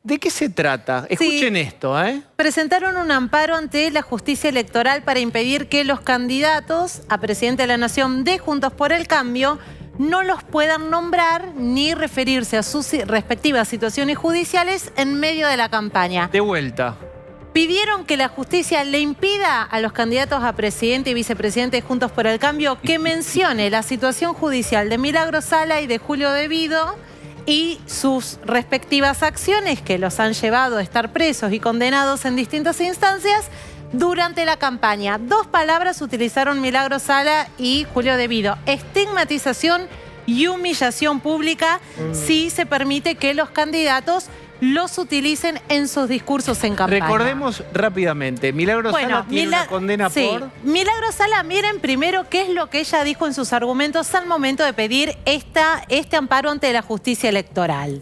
¿De qué se trata? Escuchen esto, ¿eh? Presentaron un amparo ante la justicia electoral para impedir que los candidatos a presidente de la Nación de Juntos por el Cambio no los puedan nombrar ni referirse a sus respectivas situaciones judiciales en medio de la campaña. De vuelta. Pidieron que la justicia le impida a los candidatos a presidente y vicepresidente de Juntos por el Cambio que mencione la situación judicial de Milagro Sala y de Julio De Vido y sus respectivas acciones que los han llevado a estar presos y condenados en distintas instancias durante la campaña. 2 palabras utilizaron Milagro Sala y Julio De Vido: estigmatización y humillación pública, si se permite que los candidatos los utilicen en sus discursos en campaña. Recordemos rápidamente, Milagro Sala tiene una condena por... Milagro Sala, miren primero qué es lo que ella dijo en sus argumentos al momento de pedir este amparo ante la justicia electoral.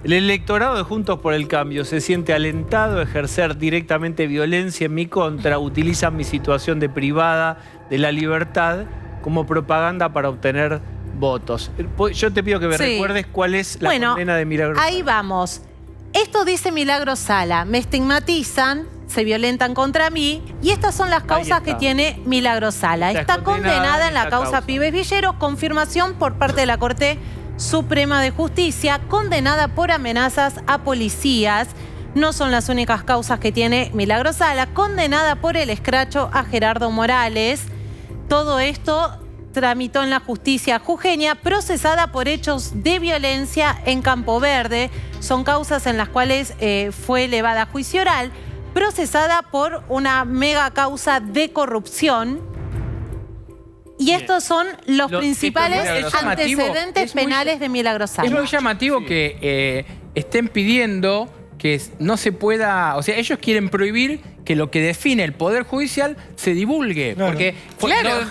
El electorado de Juntos por el Cambio se siente alentado a ejercer directamente violencia en mi contra, utilizan mi situación de privada de la libertad como propaganda para obtener votos. Yo te pido que me recuerdes cuál es la condena de Milagro Sala. Ahí vamos. Esto dice Milagro Sala: me estigmatizan, se violentan contra mí, y estas son las causas que tiene Milagro Sala. Está condenada en la causa Pibes Villeros, confirmación por parte de la Corte Suprema de Justicia, condenada por amenazas a policías. No son las únicas causas que tiene Milagro Sala, condenada por el escracho a Gerardo Morales. Todo esto tramitó en la justicia jujeña, procesada por hechos de violencia en Campo Verde. Son causas en las cuales fue elevada a juicio oral, procesada por una mega causa de corrupción. Y estos son los principales antecedentes penales de Milagro Sala. Es muy llamativo que estén pidiendo que no se pueda... O sea, ellos quieren prohibir que lo que define el Poder Judicial se divulgue. Claro. Porque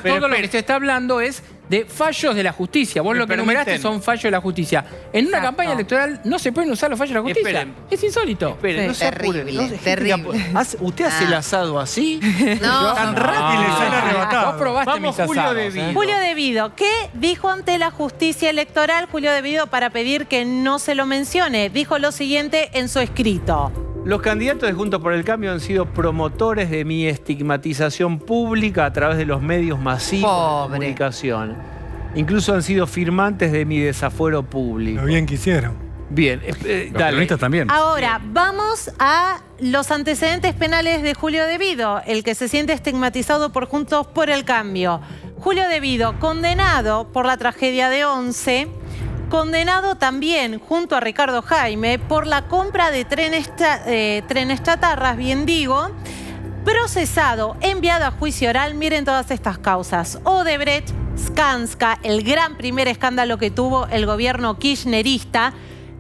todo lo que se está hablando es de fallos de la justicia. Vos lo que enumeraste son fallos de la justicia. En una campaña electoral no se pueden usar los fallos de la justicia. Esperen. Es insólito. Esperen, no se apuren. Terrible. ¿Usted hace el asado así? No. Tan rápido le sale arrebatado. Vos probaste mis asados. Julio De Vido, ¿qué dijo ante la justicia electoral Julio De Vido para pedir que no se lo mencione? Dijo lo siguiente en su escrito: los candidatos de Juntos por el Cambio han sido promotores de mi estigmatización pública a través de los medios masivos de comunicación. Incluso han sido firmantes de mi desafuero público. Lo bien que hicieron. Bien, dale. También. Ahora, vamos a los antecedentes penales de Julio De Vido, el que se siente estigmatizado por Juntos por el Cambio. Julio De Vido, condenado por la tragedia de Once, condenado también junto a Ricardo Jaime por la compra de trenes chatarras, bien digo, procesado, enviado a juicio oral. Miren todas estas causas: Odebrecht, Skanska, el gran primer escándalo que tuvo el gobierno kirchnerista,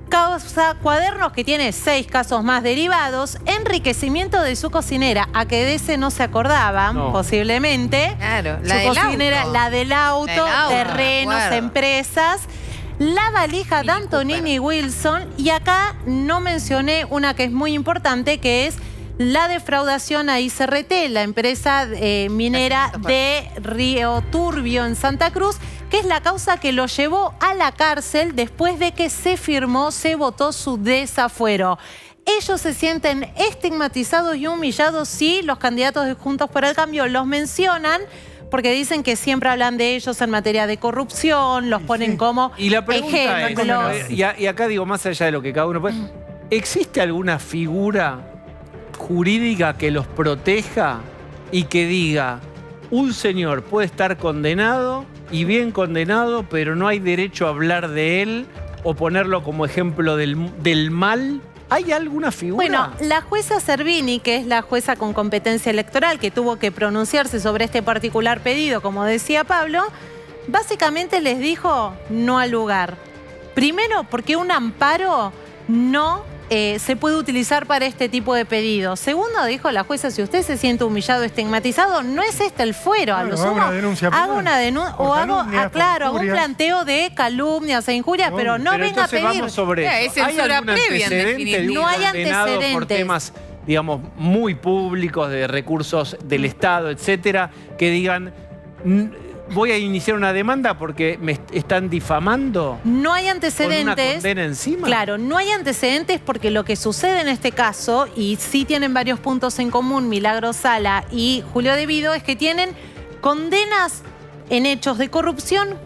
causa Cuadernos, que tiene 6 casos más derivados, enriquecimiento de su cocinera, a que de ese no se acordaban, posiblemente. Claro, la del auto, terrenos, empresas. La valija de Antonini Wilson, y acá no mencioné una que es muy importante, que es la defraudación a ICRT, la empresa minera de Río Turbio en Santa Cruz, que es la causa que lo llevó a la cárcel después de que se votó su desafuero. Ellos se sienten estigmatizados y humillados si los candidatos de Juntos por el Cambio los mencionan, porque dicen que siempre hablan de ellos en materia de corrupción, los ponen como y la pregunta ejemplos. y acá digo, más allá de lo que cada uno puede, ¿existe alguna figura jurídica que los proteja y que diga, un señor puede estar condenado y bien condenado, pero no hay derecho a hablar de él o ponerlo como ejemplo del mal? ¿Hay alguna figura? Bueno, la jueza Servini, que es la jueza con competencia electoral que tuvo que pronunciarse sobre este particular pedido, como decía Pablo, básicamente les dijo no al lugar. Primero, porque un amparo no se puede utilizar para este tipo de pedidos. Segundo, dijo la jueza, si usted se siente humillado, estigmatizado, no es este el fuero. A lo sumo, hago una denuncia o hago un planteo de calumnias e injurias, pero no venga a pedir. Vamos sobre eso. Es censura previa, en definitiva. No hay antecedentes por antecedentes. Temas, digamos, muy públicos de recursos del Estado, etcétera, que digan, voy a iniciar una demanda porque me están difamando. No hay antecedentes. ¿Con una condena encima? Claro, no hay antecedentes porque lo que sucede en este caso, y sí tienen varios puntos en común Milagros Sala y Julio De Vido, es que tienen condenas en hechos de corrupción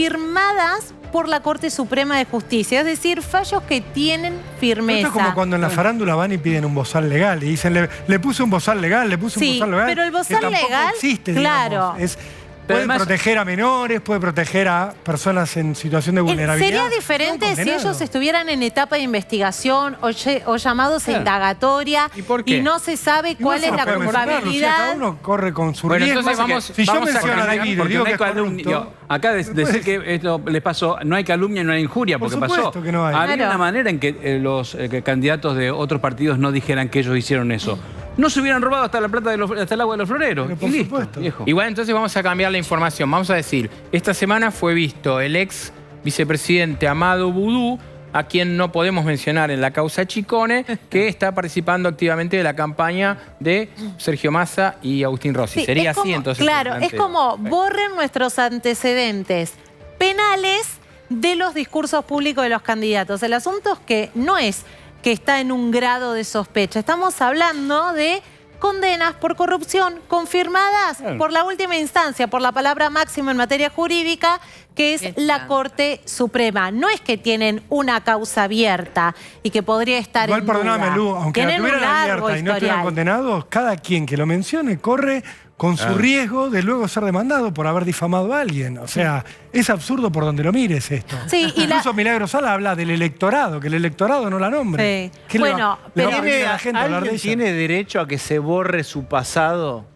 confirmadas por la Corte Suprema de Justicia, es decir, fallos que tienen firmeza. Esto es como cuando en la farándula van y piden un bozal legal y dicen, le puse un bozal legal, le puse un bozal legal. Pero el bozal legal, existe, claro. Digamos. Puede proteger a menores, puede proteger a personas en situación de vulnerabilidad. Sería diferente si ellos estuvieran en etapa de investigación o llamados a indagatoria y no se sabe cuál es la culpabilidad. Cada uno corre con su riesgo. Entonces Si yo menciono a David, porque digo no hay que es calumnia. corrupto, Acá decir que esto les pasó, no hay calumnia, no hay injuria, porque Por supuesto pasó. que no hay. Había Claro. una manera en que los candidatos de otros partidos no dijeran que ellos hicieron eso. No se hubieran robado hasta la plata hasta el agua de los floreros. Pero por Y listo, supuesto. viejo. Igual entonces vamos a cambiar la información. Vamos a decir, esta semana fue visto el ex vicepresidente Amado Boudou, a quien no podemos mencionar en la causa Chicone, que está participando activamente de la campaña de Sergio Massa y Agustín Rossi. Sí, Sería es como- así entonces. Claro, el es planteo. como borren nuestros antecedentes penales de los discursos públicos de los candidatos. El asunto es que no es que está en un grado de sospecha. Estamos hablando de condenas por corrupción confirmadas por la última instancia, por la palabra máxima en materia jurídica, que es la Corte Suprema. No es que tienen una causa abierta y que podría estar Igual, en perdóname, duda. Lu, aunque la Tienen un tuvieran largo abierta y no estuvieran historial. condenados, cada quien que lo mencione corre con su riesgo de luego ser demandado por haber difamado a alguien. O sea, es absurdo por donde lo mires esto. Sí, y Incluso Milagros Sala habla del electorado, que el electorado no la nombre. Sí. ¿Qué Bueno, le va a pero- pedir a la gente hablar de ¿Alguien ella? tiene derecho a que se borre su pasado?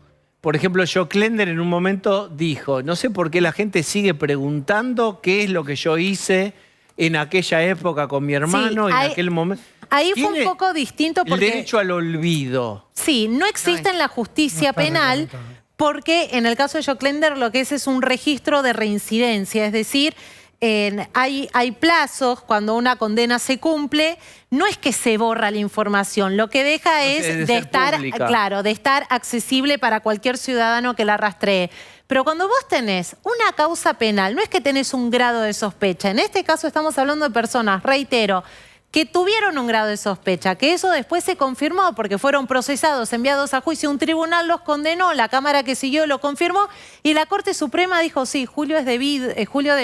Por ejemplo, Jo Klender en un momento dijo, no sé por qué la gente sigue preguntando qué es lo que yo hice en aquella época con mi hermano, en aquel momento. Ahí fue un Tiene poco distinto El porque... derecho al olvido. Sí, no existe en la justicia penal porque en el caso de Jo Klender lo que es un registro de reincidencia, es decir, hay plazos cuando una condena se cumple, no es que se borra la información, lo que deja es de estar, claro, de estar accesible para cualquier ciudadano que la rastree. Pero cuando vos tenés una causa penal, no es que tenés un grado de sospecha, en este caso estamos hablando de personas, reitero, que tuvieron un grado de sospecha, que eso después se confirmó porque fueron procesados, enviados a juicio, un tribunal los condenó, la Cámara que siguió lo confirmó y la Corte Suprema dijo, sí, Julio De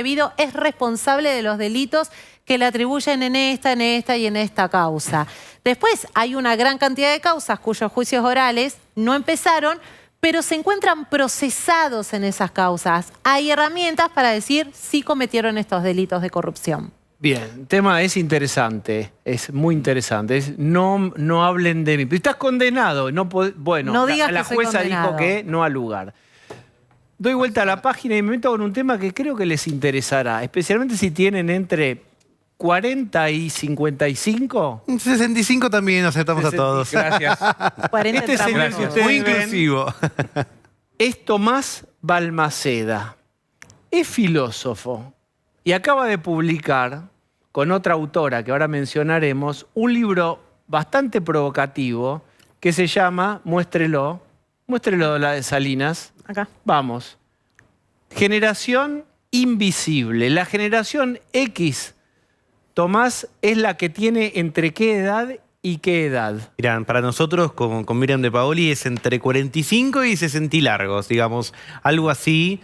Vido es responsable de los delitos que le atribuyen en esta y en esta causa. Después hay una gran cantidad de causas cuyos juicios orales no empezaron, pero se encuentran procesados en esas causas. Hay herramientas para decir si cometieron estos delitos de corrupción. Bien, el tema es interesante, es muy interesante. No hablen de mí. Pero estás condenado. Bueno, No digas la que soy jueza condenado. dijo que no al lugar. Doy vuelta a la página y me meto con un tema que creo que les interesará, especialmente si tienen entre 40 y 55. 65 también aceptamos a todos. Gracias. 40 Este señor que ustedes Muy ven inclusivo. es Tomás Balmaceda. Es filósofo y acaba de publicar con otra autora que ahora mencionaremos, un libro bastante provocativo que se llama, muéstrelo la de Salinas. Acá. Vamos. Generación invisible. La generación X, Tomás, es la que tiene entre qué edad y qué edad. Mirá, para nosotros, con Miriam de Paoli, es entre 45 y 60 y largos, digamos. Algo así.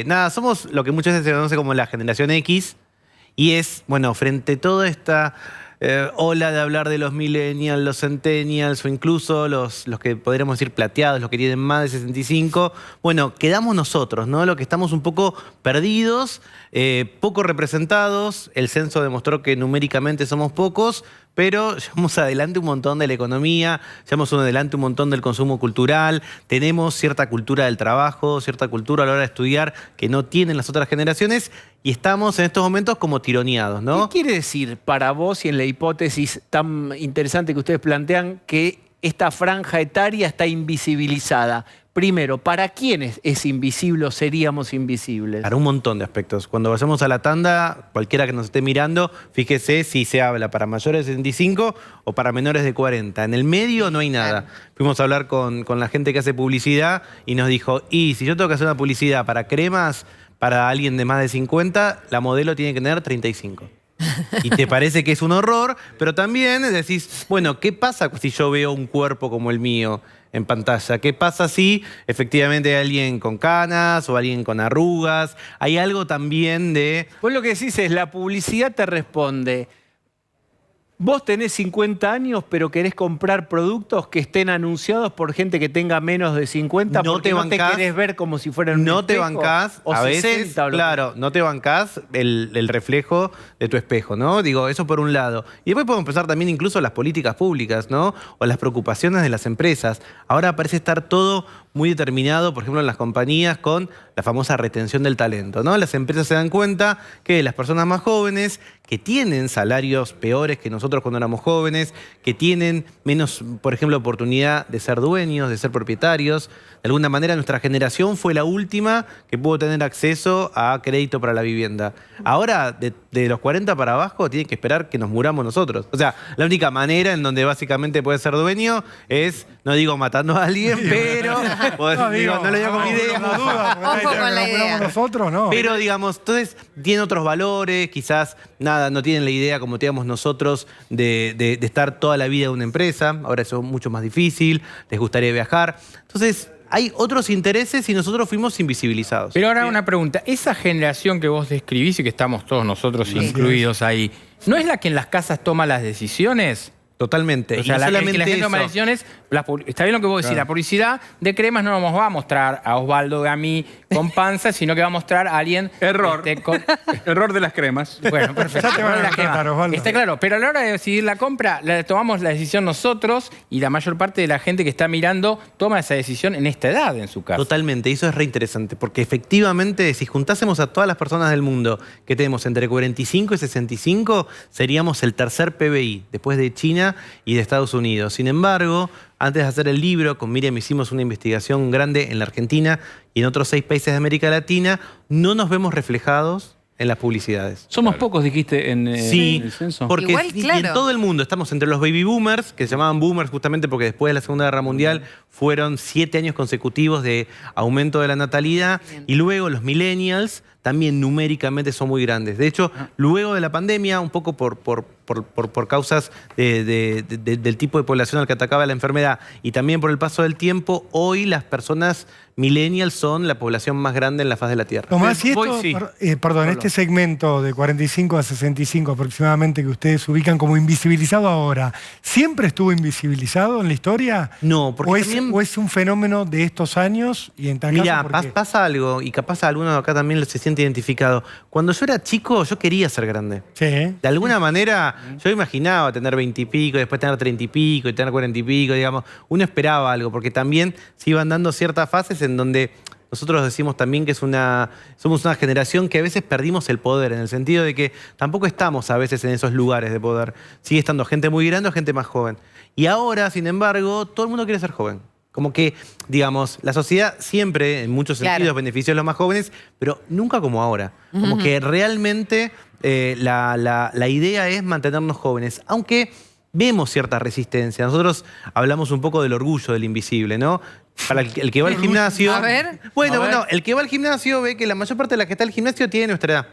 Nada, somos lo que muchas veces se conoce como la generación X. Y es, bueno, frente a toda esta ola de hablar de los millennials, los centennials o incluso los que podríamos decir plateados, los que tienen más de 65, bueno, quedamos nosotros, ¿no? Los que estamos un poco perdidos, poco representados. El censo demostró que numéricamente somos pocos, pero llevamos adelante un montón de la economía, llevamos adelante un montón del consumo cultural, tenemos cierta cultura del trabajo, cierta cultura a la hora de estudiar que no tienen las otras generaciones y estamos en estos momentos como tironeados, ¿no? ¿Qué quiere decir para vos y en la hipótesis tan interesante que ustedes plantean que esta franja etaria está invisibilizada? Primero, ¿para quiénes es invisible o seríamos invisibles? Para un montón de aspectos. Cuando vayamos a la tanda, cualquiera que nos esté mirando, fíjese si se habla para mayores de 65 o para menores de 40. En el medio no hay nada. Fuimos a hablar con la gente que hace publicidad y nos dijo, y si yo tengo que hacer una publicidad para cremas, para alguien de más de 50, la modelo tiene que tener 35. Y te parece que es un horror, pero también decís, bueno, ¿qué pasa si yo veo un cuerpo como el mío en pantalla? ¿Qué pasa si efectivamente hay alguien con canas o alguien con arrugas? Hay algo también de... Vos lo que decís es, la publicidad te responde, vos tenés 50 años, pero querés comprar productos que estén anunciados por gente que tenga menos de 50 porque no te querés ver como si fueran un No espejo, te bancás, o a 60, veces, o lo claro, no te bancás el reflejo de tu espejo, ¿no? Digo, eso por un lado. Y después podemos empezar también incluso las políticas públicas, ¿no? O las preocupaciones de las empresas. Ahora parece estar todo muy determinado, por ejemplo, en las compañías con la famosa retención del talento, ¿no? Las empresas se dan cuenta que las personas más jóvenes que tienen salarios peores que nosotros cuando éramos jóvenes, que tienen menos, por ejemplo, oportunidad de ser dueños, de ser propietarios. De alguna manera nuestra generación fue la última que pudo tener acceso a crédito para la vivienda. Ahora, de los 40 para abajo, tienen que esperar que nos muramos nosotros. O sea, la única manera en donde básicamente puedes ser dueño es, no digo matando a alguien, pero... no lo digo con idea. No duda, Ojo con la idea. Nosotros, ¿no? Pero digamos, entonces tienen otros valores, quizás nada, no tienen la idea como teníamos nosotros de estar toda la vida en una empresa. Ahora eso es mucho más difícil, les gustaría viajar. Entonces hay otros intereses y nosotros fuimos invisibilizados. Pero ahora una pregunta, esa generación que vos describís y que estamos todos nosotros incluidos ahí, ¿no es la que en las casas toma las decisiones? Totalmente. O sea, y no solamente la gente toma eso. decisiones, está bien lo que vos decís, Claro. la publicidad de cremas no nos va a mostrar a Osvaldo y a mí con panza, sino que va a mostrar a alguien... Error. Error de las cremas. Bueno, perfecto. Ya te van a Error de las respetar, cremas. Osvaldo. Está claro, pero a la hora de decidir la compra, tomamos la decisión nosotros y la mayor parte de la gente que está mirando toma esa decisión en esta edad en su casa. Totalmente, y eso es re interesante, porque efectivamente, si juntásemos a todas las personas del mundo que tenemos entre 45 y 65, seríamos el tercer PBI, después de China y de Estados Unidos. Sin embargo, antes de hacer el libro, con Miriam hicimos una investigación grande en la Argentina y en otros 6 países de América Latina, no nos vemos reflejados en las publicidades. Somos pocos, dijiste, en el censo. Porque Igual, y claro. en todo el mundo estamos entre los baby boomers, que se llamaban boomers justamente porque después de la Segunda Guerra Mundial fueron 7 años consecutivos de aumento de la natalidad, y luego los millennials también numéricamente son muy grandes. De hecho, luego de la pandemia, un poco por causas del tipo de población al que atacaba la enfermedad y también por el paso del tiempo, hoy las personas millennials son la población más grande en la faz de la Tierra. Tomás, y esto, perdón, este segmento de 45 a 65 aproximadamente que ustedes ubican como invisibilizado ahora, ¿siempre estuvo invisibilizado en la historia? No, porque ¿O es un fenómeno de estos años? Y en tal Mirá, caso, ¿por qué? pasa algo, y capaz alguno acá también se siente identificado. Cuando yo era chico, yo quería ser grande. Sí. De alguna manera, yo imaginaba tener 20 y pico, después tener 30 y pico, y tener 40 y pico, digamos. Uno esperaba algo, porque también se iban dando ciertas fases en donde nosotros decimos también que somos una generación que a veces perdimos el poder, en el sentido de que tampoco estamos a veces en esos lugares de poder. Sigue estando gente muy grande o gente más joven. Y ahora, sin embargo, todo el mundo quiere ser joven. Como que, digamos, la sociedad siempre, en muchos sentidos, benefició a los más jóvenes, pero nunca como ahora. Como que realmente la idea es mantenernos jóvenes, aunque vemos cierta resistencia. Nosotros hablamos un poco del orgullo del invisible, ¿no? Para el que va al gimnasio. A ver. Bueno, el que va al gimnasio ve que la mayor parte de la que está al gimnasio tiene nuestra edad,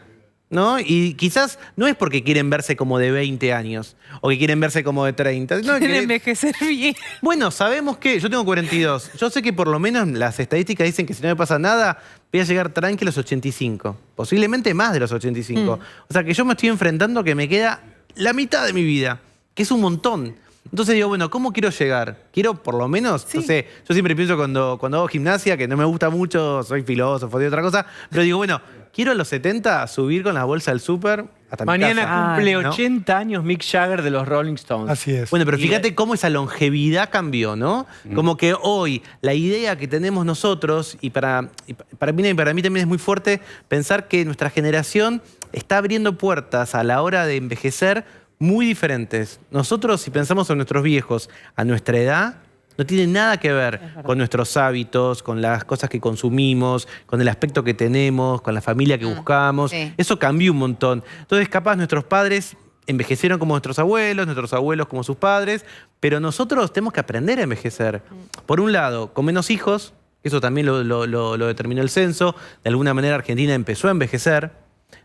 ¿no? Y quizás no es porque quieren verse como de 20 años o que quieren verse como de 30. No, Quieren envejecer bien. Bueno, sabemos que yo tengo 42. Yo sé que por lo menos las estadísticas dicen que si no me pasa nada, voy a llegar tranqui a los 85. Posiblemente más de los 85. O sea que yo me estoy enfrentando que me queda la mitad de mi vida, que es un montón. Entonces digo, bueno, ¿cómo quiero llegar? Quiero por lo menos, no sé, yo siempre pienso cuando hago gimnasia, que no me gusta mucho, soy filósofo de otra cosa, pero digo, bueno, quiero a los 70 subir con la bolsa del súper hasta mi Mañana casa. cumple 80 años Mick Jagger de los Rolling Stones. Así es. Bueno, pero fíjate cómo esa longevidad cambió, ¿no? Como que hoy la idea que tenemos nosotros, y para mí también es muy fuerte pensar que nuestra generación está abriendo puertas a la hora de envejecer muy diferentes. Nosotros, si pensamos en nuestros viejos a nuestra edad, no tiene nada que ver con nuestros hábitos, con las cosas que consumimos, con el aspecto que tenemos, con la familia que buscamos. Eso cambió un montón. Entonces, capaz nuestros padres envejecieron como nuestros abuelos como sus padres, pero nosotros tenemos que aprender a envejecer. Por un lado, con menos hijos, eso también lo determinó el censo. De alguna manera Argentina empezó a envejecer.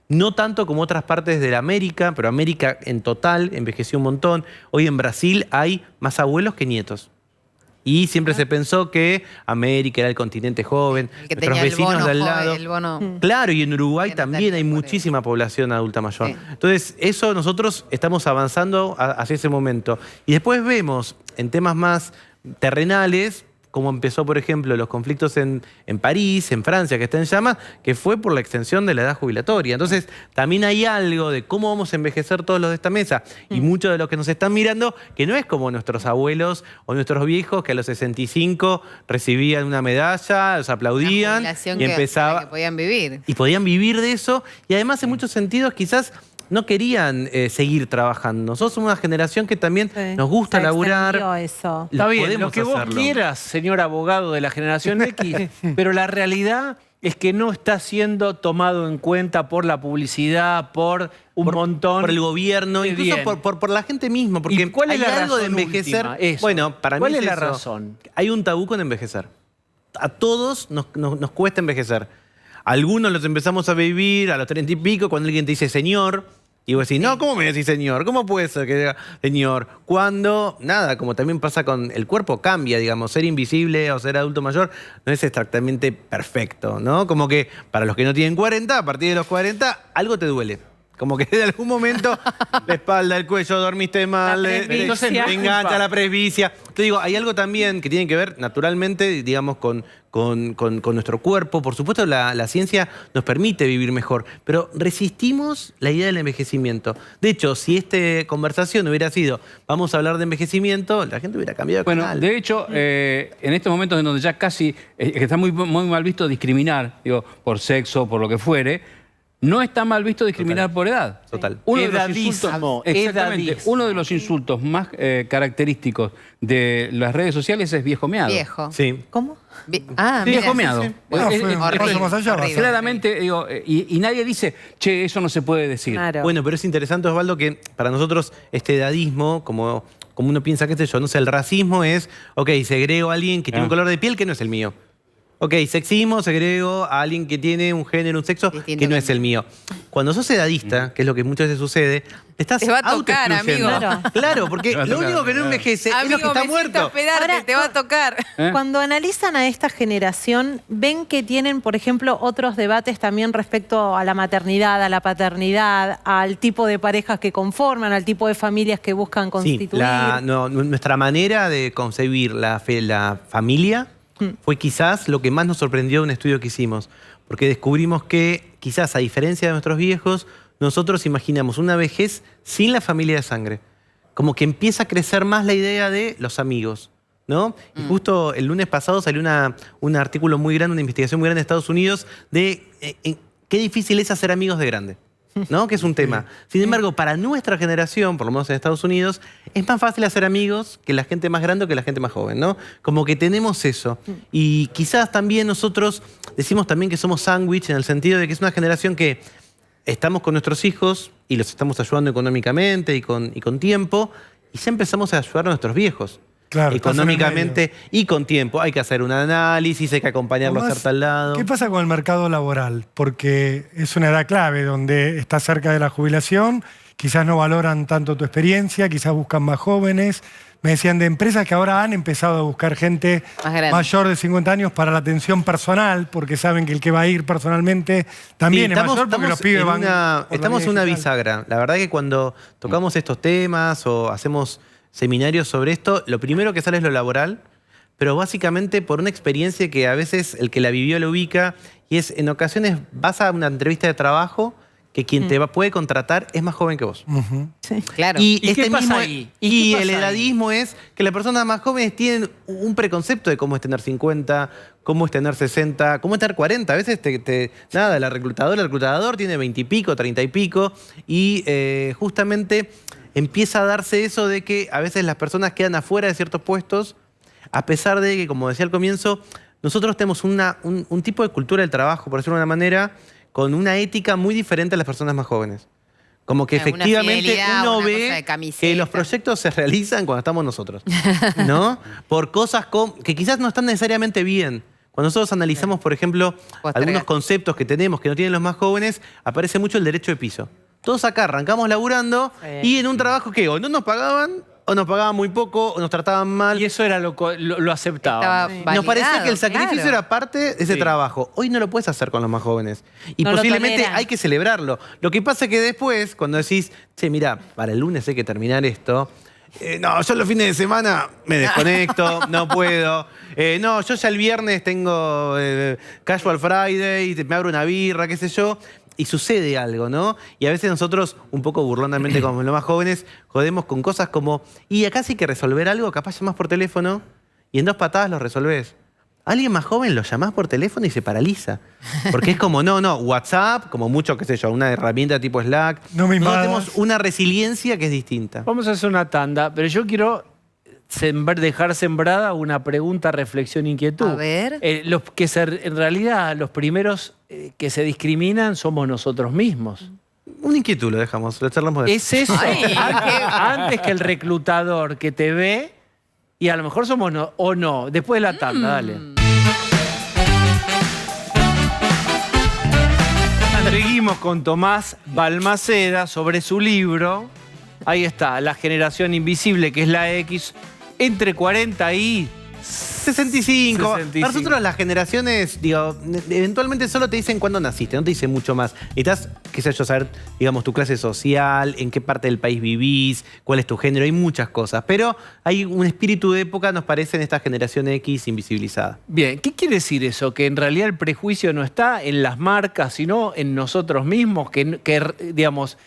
No tanto como otras partes de la América, pero América en total envejeció un montón. Hoy en Brasil hay más abuelos que nietos. Y siempre se pensó que América era el continente joven, que nuestros tenía el vecinos bono de al joven, lado. el bono. Claro, y en Uruguay también hay muchísima población adulta mayor. Entonces, eso nosotros estamos avanzando hacia ese momento. Y después vemos en temas más terrenales, como empezó, por ejemplo, los conflictos en París, en Francia, que está en llamas, que fue por la extensión de la edad jubilatoria. Entonces, también hay algo de cómo vamos a envejecer todos los de esta mesa. Y muchos de los que nos están mirando, que no es como nuestros abuelos o nuestros viejos, que a los 65 recibían una medalla, los aplaudían y empezaba... Que podían vivir. Y podían vivir de eso. Y además, en muchos sentidos, quizás no querían seguir trabajando. Nosotros somos una generación que también nos gusta laburar. Eso. Está bien, lo que vos quieras, señor abogado de la generación X, pero la realidad es que no está siendo tomado en cuenta por la publicidad, por un montón. Por el gobierno, incluso por la gente misma. Porque ¿cuál es hay la algo de razón envejecer. última? Bueno, para ¿Cuál mí es la eso. razón? Hay un tabú con envejecer. A todos nos cuesta envejecer. Algunos los empezamos a vivir a los 30 y pico, cuando alguien te dice señor. Y vos decís, no, ¿cómo me decís señor? ¿Cómo puede ser que diga señor? Cuando, nada, como también pasa con el cuerpo, cambia, digamos, ser invisible o ser adulto mayor no es exactamente perfecto, ¿no? Como que para los que no tienen 40, a partir de los 40, algo te duele. Como que de algún momento la espalda, el cuello, dormiste mal, te engancha la presbicia. Te digo, hay algo también que tiene que ver naturalmente, digamos, con nuestro cuerpo. Por supuesto, la ciencia nos permite vivir mejor, pero resistimos la idea del envejecimiento. De hecho, si esta conversación hubiera sido, vamos a hablar de envejecimiento, la gente hubiera cambiado de canal. De hecho, en estos momentos en donde ya casi está muy mal visto discriminar, digo, por sexo, por lo que fuere, no está mal visto discriminar por edad. Total. Uno de los insultos más característicos de las redes sociales es viejo meado. Viejo. Sí. ¿Cómo? Viejo meado. Horrible. Claramente, digo, y nadie dice, che, eso no se puede decir. Claro. Bueno, pero es interesante, Osvaldo, que para nosotros este edadismo, como uno piensa, qué sé yo, no sé, el racismo es, ok, segrego a alguien que tiene un color de piel que no es el mío. Ok, sexismo, segrego a alguien que tiene un género, un sexo que no es el mío. Cuando sos edadista, que es lo que muchas veces sucede, estás te va a tocar, amigo. Claro, porque lo único que no envejece es lo que está muerto. Ahora, te va a tocar. Cuando analizan a esta generación, ven que tienen, por ejemplo, otros debates también respecto a la maternidad, a la paternidad, al tipo de parejas que conforman, al tipo de familias que buscan constituir. Sí, nuestra manera de concebir la familia fue quizás lo que más nos sorprendió de un estudio que hicimos, porque descubrimos que quizás a diferencia de nuestros viejos, nosotros imaginamos una vejez sin la familia de sangre. Como que empieza a crecer más la idea de los amigos, ¿no? Y justo el lunes pasado salió un artículo muy grande, una investigación muy grande de Estados Unidos de qué difícil es hacer amigos de grande, ¿no? Que es un tema. Sin embargo, para nuestra generación, por lo menos en Estados Unidos, es más fácil hacer amigos que la gente más grande o que la gente más joven, ¿no? Como que tenemos eso. Y quizás también nosotros decimos también que somos sándwich en el sentido de que es una generación que estamos con nuestros hijos y los estamos ayudando económicamente y con tiempo, y ya empezamos a ayudar a nuestros viejos. Claro, económicamente y con tiempo. Hay que hacer un análisis, hay que acompañarlo a hacer tal lado. ¿Qué pasa con el mercado laboral? Porque es una edad clave donde estás cerca de la jubilación, quizás no valoran tanto tu experiencia, quizás buscan más jóvenes. Me decían de empresas que ahora han empezado a buscar gente mayor de 50 años para la atención personal, porque saben que el que va a ir personalmente también es mayor, porque los pibes van... Estamos en una bisagra. La verdad que cuando tocamos estos temas o hacemos seminarios sobre esto, lo primero que sale es lo laboral, pero básicamente por una experiencia que a veces el que la vivió lo ubica, y es en ocasiones vas a una entrevista de trabajo que quien te puede contratar es más joven que vos. Sí, claro. Y qué pasa ahí? Y el edadismo es que las personas más jóvenes tienen un preconcepto de cómo es tener 50, cómo es tener 60, cómo es tener 40. A veces nada, el reclutador tiene 20 y pico, 30 y pico, y justamente empieza a darse eso de que a veces las personas quedan afuera de ciertos puestos, a pesar de que, como decía al comienzo, nosotros tenemos un tipo de cultura del trabajo, por decirlo de una manera, con una ética muy diferente a las personas más jóvenes. Como que efectivamente uno ve que los proyectos se realizan cuando estamos nosotros, ¿no? Por cosas que quizás no están necesariamente bien. Cuando nosotros analizamos, por ejemplo, algunos conceptos que tenemos que no tienen los más jóvenes, aparece mucho el derecho de piso. Todos acá arrancamos laburando y en un trabajo que o no nos pagaban, o nos pagaban muy poco, o nos trataban mal. Y eso era lo aceptaba. Nos parecía que el sacrificio era parte de ese trabajo. Hoy no lo puedes hacer con los más jóvenes. Y posiblemente hay que celebrarlo. Lo que pasa es que después, cuando decís, che, mira, para el lunes hay que terminar esto. No, yo los fines de semana me desconecto, no puedo. No, yo ya el viernes tengo Casual Friday, me abro una birra, qué sé yo. Y sucede algo, ¿no? Y a veces nosotros, un poco burlonamente como los más jóvenes, jodemos con cosas como, y acá sí que resolver algo, capaz llamás por teléfono y en 2 patadas lo resolvés. Alguien más joven lo llamás por teléfono y se paraliza. Porque es como, no, WhatsApp, como mucho, qué sé yo, una herramienta tipo Slack. Nosotros tenemos una resiliencia que es distinta. Vamos a hacer una tanda, pero yo quiero dejar sembrada una pregunta, reflexión, inquietud. A ver. En realidad los primeros que se discriminan somos nosotros mismos. Una inquietud lo charlamos de eso. Es eso. Antes que el reclutador que te ve, y a lo mejor somos o no. Después de la tanda, dale. Seguimos con Tomás Balmaceda sobre su libro. Ahí está, La generación invisible, que es la X, entre 40 y 65. Para nosotros las generaciones, digo, eventualmente solo te dicen cuándo naciste, no te dicen mucho más. Necesitas, qué sé yo, saber, digamos, tu clase social, en qué parte del país vivís, cuál es tu género, hay muchas cosas. Pero hay un espíritu de época, nos parece, en esta generación X invisibilizada. Bien, ¿qué quiere decir eso? Que en realidad el prejuicio no está en las marcas, sino en nosotros mismos, que digamos,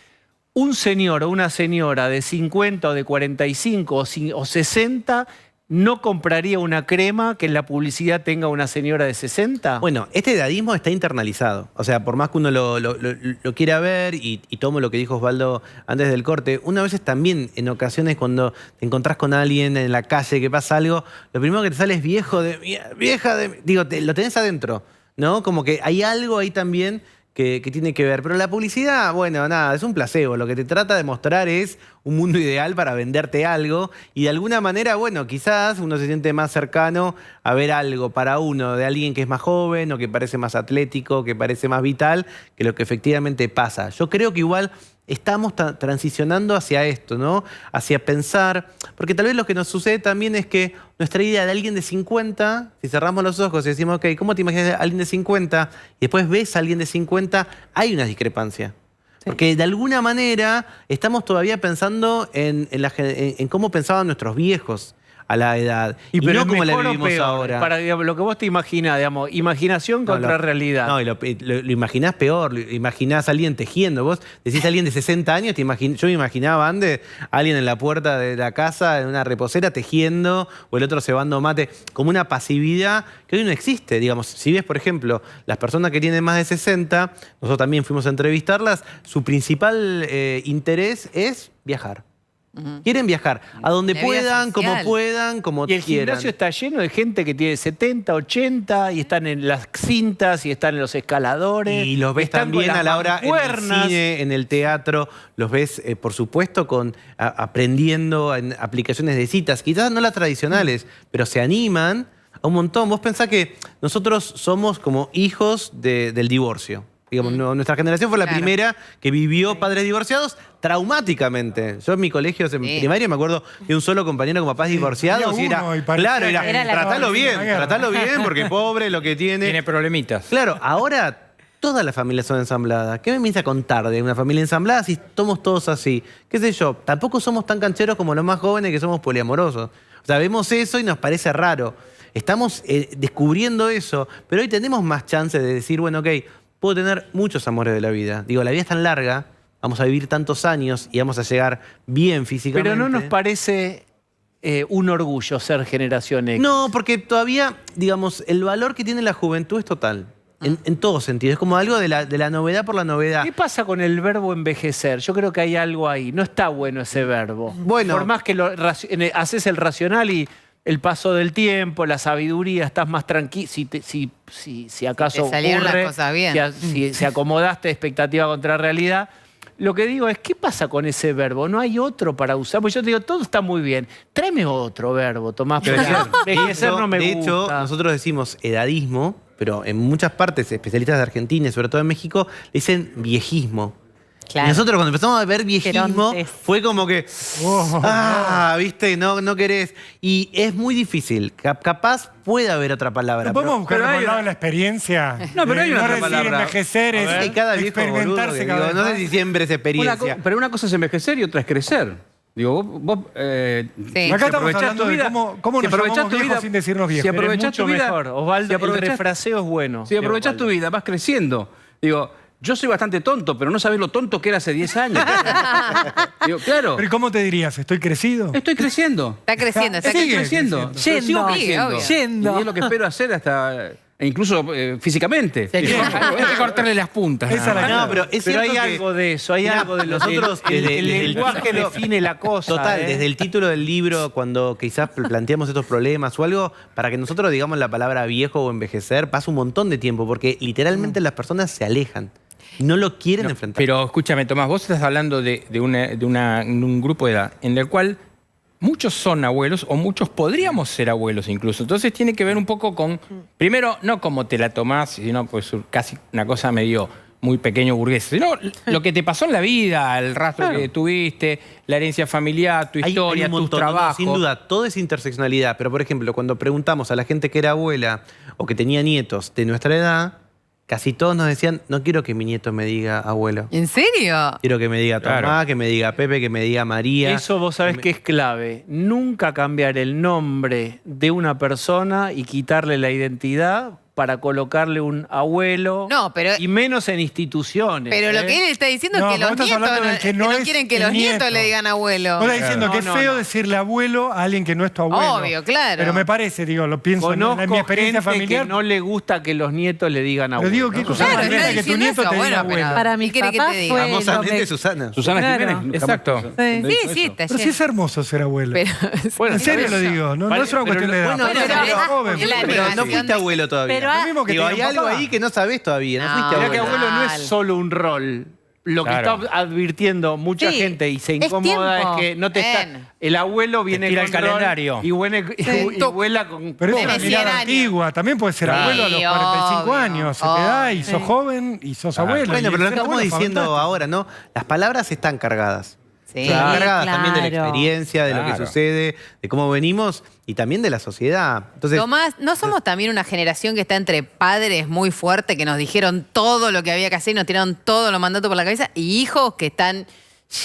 un señor o una señora de 50 o de 45 o 60 no compraría una crema que en la publicidad tenga una señora de 60. Bueno, este edadismo está internalizado. O sea, por más que uno lo quiera ver, y tomo lo que dijo Osvaldo antes del corte, una vez también en ocasiones cuando te encontrás con alguien en la calle que pasa algo, lo primero que te sale es vieja de... Digo, lo tenés adentro, ¿no? Como que hay algo ahí también que tiene que ver. Pero la publicidad, bueno, nada, es un placebo. Lo que te trata de mostrar es un mundo ideal para venderte algo. Y de alguna manera, bueno, quizás uno se siente más cercano a ver algo para uno de alguien que es más joven o que parece más atlético, que parece más vital, que lo que efectivamente pasa. Yo creo que igual estamos transicionando hacia esto, ¿no? Hacia pensar, porque tal vez lo que nos sucede también es que nuestra idea de alguien de 50, si cerramos los ojos y decimos, ok, ¿cómo te imaginas a alguien de 50? Y después ves a alguien de 50, hay una discrepancia. Porque de alguna manera estamos todavía pensando en cómo pensaban nuestros viejos a la edad. Y no como la vivimos ahora. Para lo que vos te imaginás, digamos, imaginación contra realidad. No, y lo imaginás peor, lo imaginás a alguien tejiendo. Vos decís a alguien de 60 años, yo me imaginaba antes a alguien en la puerta de la casa, en una reposera, tejiendo, o el otro cebando mate, como una pasividad que hoy no existe. Digamos, si ves, por ejemplo, las personas que tienen más de 60, nosotros también fuimos a entrevistarlas, su principal interés es viajar. Quieren viajar a donde La vida puedan, como social. puedan, como Y el quieran. gimnasio está lleno de gente que tiene 70, 80 y están en las cintas y están en los escaladores. Y los ves están también con a la hora en el mancuernas. cine, en el teatro, los ves, por supuesto, aprendiendo en aplicaciones de citas, quizás no las tradicionales, pero se animan a un montón. Vos pensás que nosotros somos como hijos del divorcio. Digamos, nuestra generación fue la primera que vivió padres divorciados traumáticamente. Yo en mi colegio, en primaria, me acuerdo de un solo compañero con papás divorciados y era, claro, era tratalo bien, porque pobre lo que tiene. Tiene problemitas. Claro, ahora todas las familias son ensambladas. ¿Qué me vienes a contar de una familia ensamblada si somos todos así? ¿Qué sé yo? Tampoco somos tan cancheros como los más jóvenes que somos poliamorosos. O sea, vemos eso y nos parece raro. Estamos descubriendo eso, pero hoy tenemos más chances de decir, bueno, ok, puedo tener muchos amores de la vida. Digo, la vida es tan larga, vamos a vivir tantos años y vamos a llegar bien físicamente. Pero no nos parece un orgullo ser generación X. No, porque todavía, digamos, el valor que tiene la juventud es total. En todo sentido. Es como algo de la novedad por la novedad. ¿Qué pasa con el verbo envejecer? Yo creo que hay algo ahí. No está bueno ese verbo. Bueno. Por más que haces el racional y el paso del tiempo, la sabiduría, estás más tranquilo. Si acaso Te salieron ocurre, las cosas bien. si acomodaste expectativa contra realidad. Lo que digo es, ¿qué pasa con ese verbo? No hay otro para usar. Pues yo te digo, todo está muy bien. Tráeme otro verbo, Tomás. Pero envejecer no me gusta. De hecho, nosotros decimos edadismo, pero en muchas partes, especialistas de Argentina y sobre todo en México, le dicen viejismo. Claro. Y nosotros cuando empezamos a ver viejismo, fue como que, viste, no querés. Y es muy difícil. Capaz puede haber otra palabra. ¿No podemos buscar otro lado en la experiencia? No, pero hay una otra decir palabra. envejecer es Hay cada viejo boludo experimentarse que cada digo, vez no más. sé si siempre es experiencia. Pero una cosa es envejecer y otra es crecer. Digo, vos Acá estamos hablando de cómo nos llamamos viejos sin decirnos viejos. Si aprovechás mucho tu vida, mejor. Osvaldo, el refraseo es bueno. Si aprovechás tu vida, vas creciendo. Digo, yo soy bastante tonto, pero no sabés lo tonto que era hace 10 años. Digo, claro. ¿Pero cómo te dirías? ¿Estoy crecido? Estoy creciendo. Está creciendo, está Estoy creciendo. creciendo. Sigo creciendo. Yendo. Y es lo que espero hacer hasta... incluso físicamente. Hay que cortarle las puntas. No, pero es Pero cierto hay algo de eso, hay algo de nosotros el lenguaje define la cosa. Total, desde el título del libro, cuando quizás planteamos estos problemas o algo, para que nosotros digamos la palabra viejo o envejecer, pasa un montón de tiempo, porque literalmente las personas se alejan. No lo quieren enfrentar. Pero escúchame, Tomás, vos estás hablando de un grupo de edad en el cual muchos son abuelos o muchos podríamos ser abuelos incluso. Entonces tiene que ver un poco con, primero, no cómo te la tomás, sino pues casi una cosa medio muy pequeño burgués, sino lo que te pasó en la vida, el rastro que tuviste, la herencia familiar, tu historia, hay un tus montón, trabajos. Sin duda, todo es interseccionalidad. Pero, por ejemplo, cuando preguntamos a la gente que era abuela o que tenía nietos de nuestra edad, casi todos nos decían, no quiero que mi nieto me diga abuelo. ¿En serio? Quiero que me diga Tomás, Claro. que me diga Pepe, que me diga María. Eso vos sabés que es clave. Nunca cambiar el nombre de una persona y quitarle la identidad para colocarle un abuelo. No, pero... Y menos en instituciones. Pero lo que él está diciendo No, es que los vos estás nietos hablando de que no es quieren que el los nietos nieto. le digan abuelo. Vos estás diciendo que es feo decirle abuelo a alguien que no es tu abuelo. Obvio, claro. Pero me parece, digo, lo pienso en Conozco mi experiencia gente familiar. que no le gusta que los nietos le digan abuelo. digo que Claro, está que tu diciendo nieto eso, te diga bueno, abuelo. pero Para ¿qué mis quiere que papás te diga? fue Famosamente Susana. Susana Claro. Jiménez. Exacto. Sí, está Pero sí lleno. es hermoso ser abuelo. Pero, En serio lo digo, no es una cuestión de edad. Bueno, Puede ser pero algo es- joven. es la Pero no negación fuiste de- abuelo todavía. Pero Lo mismo que Digo, tenía hay un algo papá. ahí que no sabés todavía. No, No. fuiste Mirá abuelo. que abuelo no es Mal. solo un rol. Lo que Claro. está advirtiendo mucha Sí, gente y se es incomoda es, tiempo. que no te está. Ven. El abuelo viene tira con el calendario. rol y vuela con. Pero es Tiene una 100 mirada años. antigua. También puedes ser Claro. abuelo a los Sí, 45 obvio, años. Se te da y sos obvio. joven y sos abuelo. Bueno, Y pero lo ser que estamos abuelo es diciendo fantástico. ahora, ¿no? Las palabras están cargadas. Sí. Están cargadas también de la claro. experiencia, de lo que Claro. sucede, de cómo venimos y también de la sociedad. Entonces, Tomás, ¿no somos también una generación que está entre padres muy fuerte, que nos dijeron todo lo que había que hacer y nos tiraron todos los mandatos por la cabeza, y hijos que están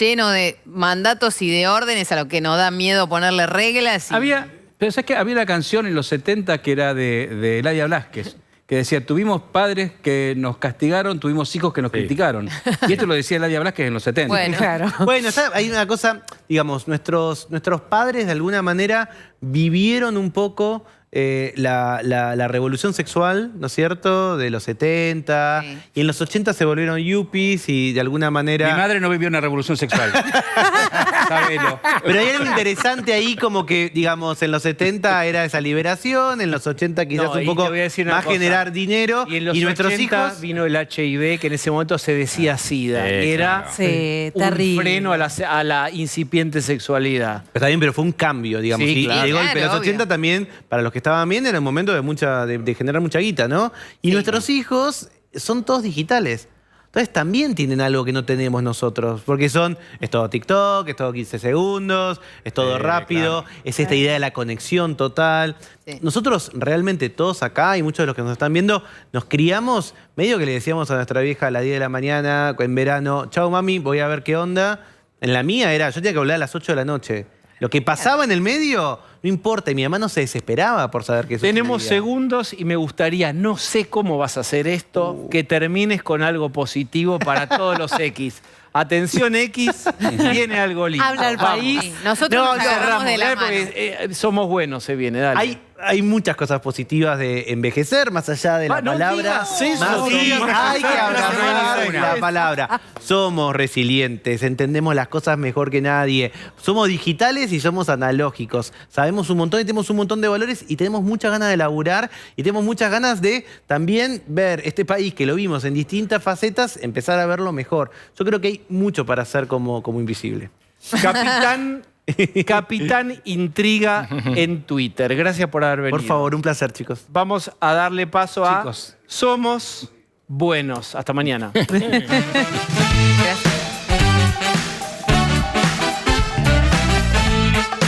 llenos de mandatos y de órdenes a lo que nos da miedo ponerle reglas? Pero ¿sabes qué? Había una canción en los 70 que era de Eladia Blasquez, que decía, tuvimos padres que nos castigaron, tuvimos hijos que nos criticaron. Y esto lo decía Eladia Blasquez en los 70. Bueno, Claro. bueno, hay una cosa, digamos, nuestros padres de alguna manera vivieron un poco la revolución sexual, ¿no es cierto?, de los 70, y en los 80 se volvieron yuppies y de alguna manera... Mi madre no vivió una revolución sexual. Sabelo. Pero hay algo interesante ahí, como que, digamos, en los 70 era esa liberación, en los 80 quizás un poco más generar dinero, y en los nuestros 80 hijos... vino el HIV, que en ese momento se decía SIDA, que era un terrible. freno a la incipiente sexualidad. Está bien, pero fue un cambio, digamos. Sí, y claro. de golpe, Claro, los 80 también, para los que estaban bien, era un momento de generar mucha guita, ¿no? Y nuestros hijos son todos digitales. Entonces también tienen algo que no tenemos nosotros, porque es todo TikTok, es todo 15 segundos, es todo rápido, es esta idea de la conexión total. Nosotros realmente todos acá y muchos de los que nos están viendo, nos criamos medio que le decíamos a nuestra vieja a las 10 de la mañana, en verano, chau mami, voy a ver qué onda. En la mía yo tenía que hablar a las 8 de la noche. Lo que pasaba en el medio, no importa, y mi mamá no se desesperaba por saber que eso Tenemos sucedía. segundos y me gustaría, no sé cómo vas a hacer esto, que termines con algo positivo para todos los X. Atención X, viene algo lindo. Habla el Vamos. país. Sí, nosotros nos agarramos de la mano. porque, somos buenos, se viene, dale. Hay muchas cosas positivas de envejecer, más allá de la no palabra. digas eso, Más no sí, digas hay que eso, abrazar no, la no. palabra. Somos resilientes, entendemos las cosas mejor que nadie. Somos digitales y somos analógicos. Sabemos un montón y tenemos un montón de valores y tenemos muchas ganas de laburar y tenemos muchas ganas de también ver este país que lo vimos en distintas facetas, empezar a verlo mejor. Yo creo que hay mucho para hacer como Invisible. Capitán Intriga en Twitter. Gracias por haber venido. Por favor, un placer, chicos. Vamos a darle paso a Somos Buenos. Hasta mañana. Gracias.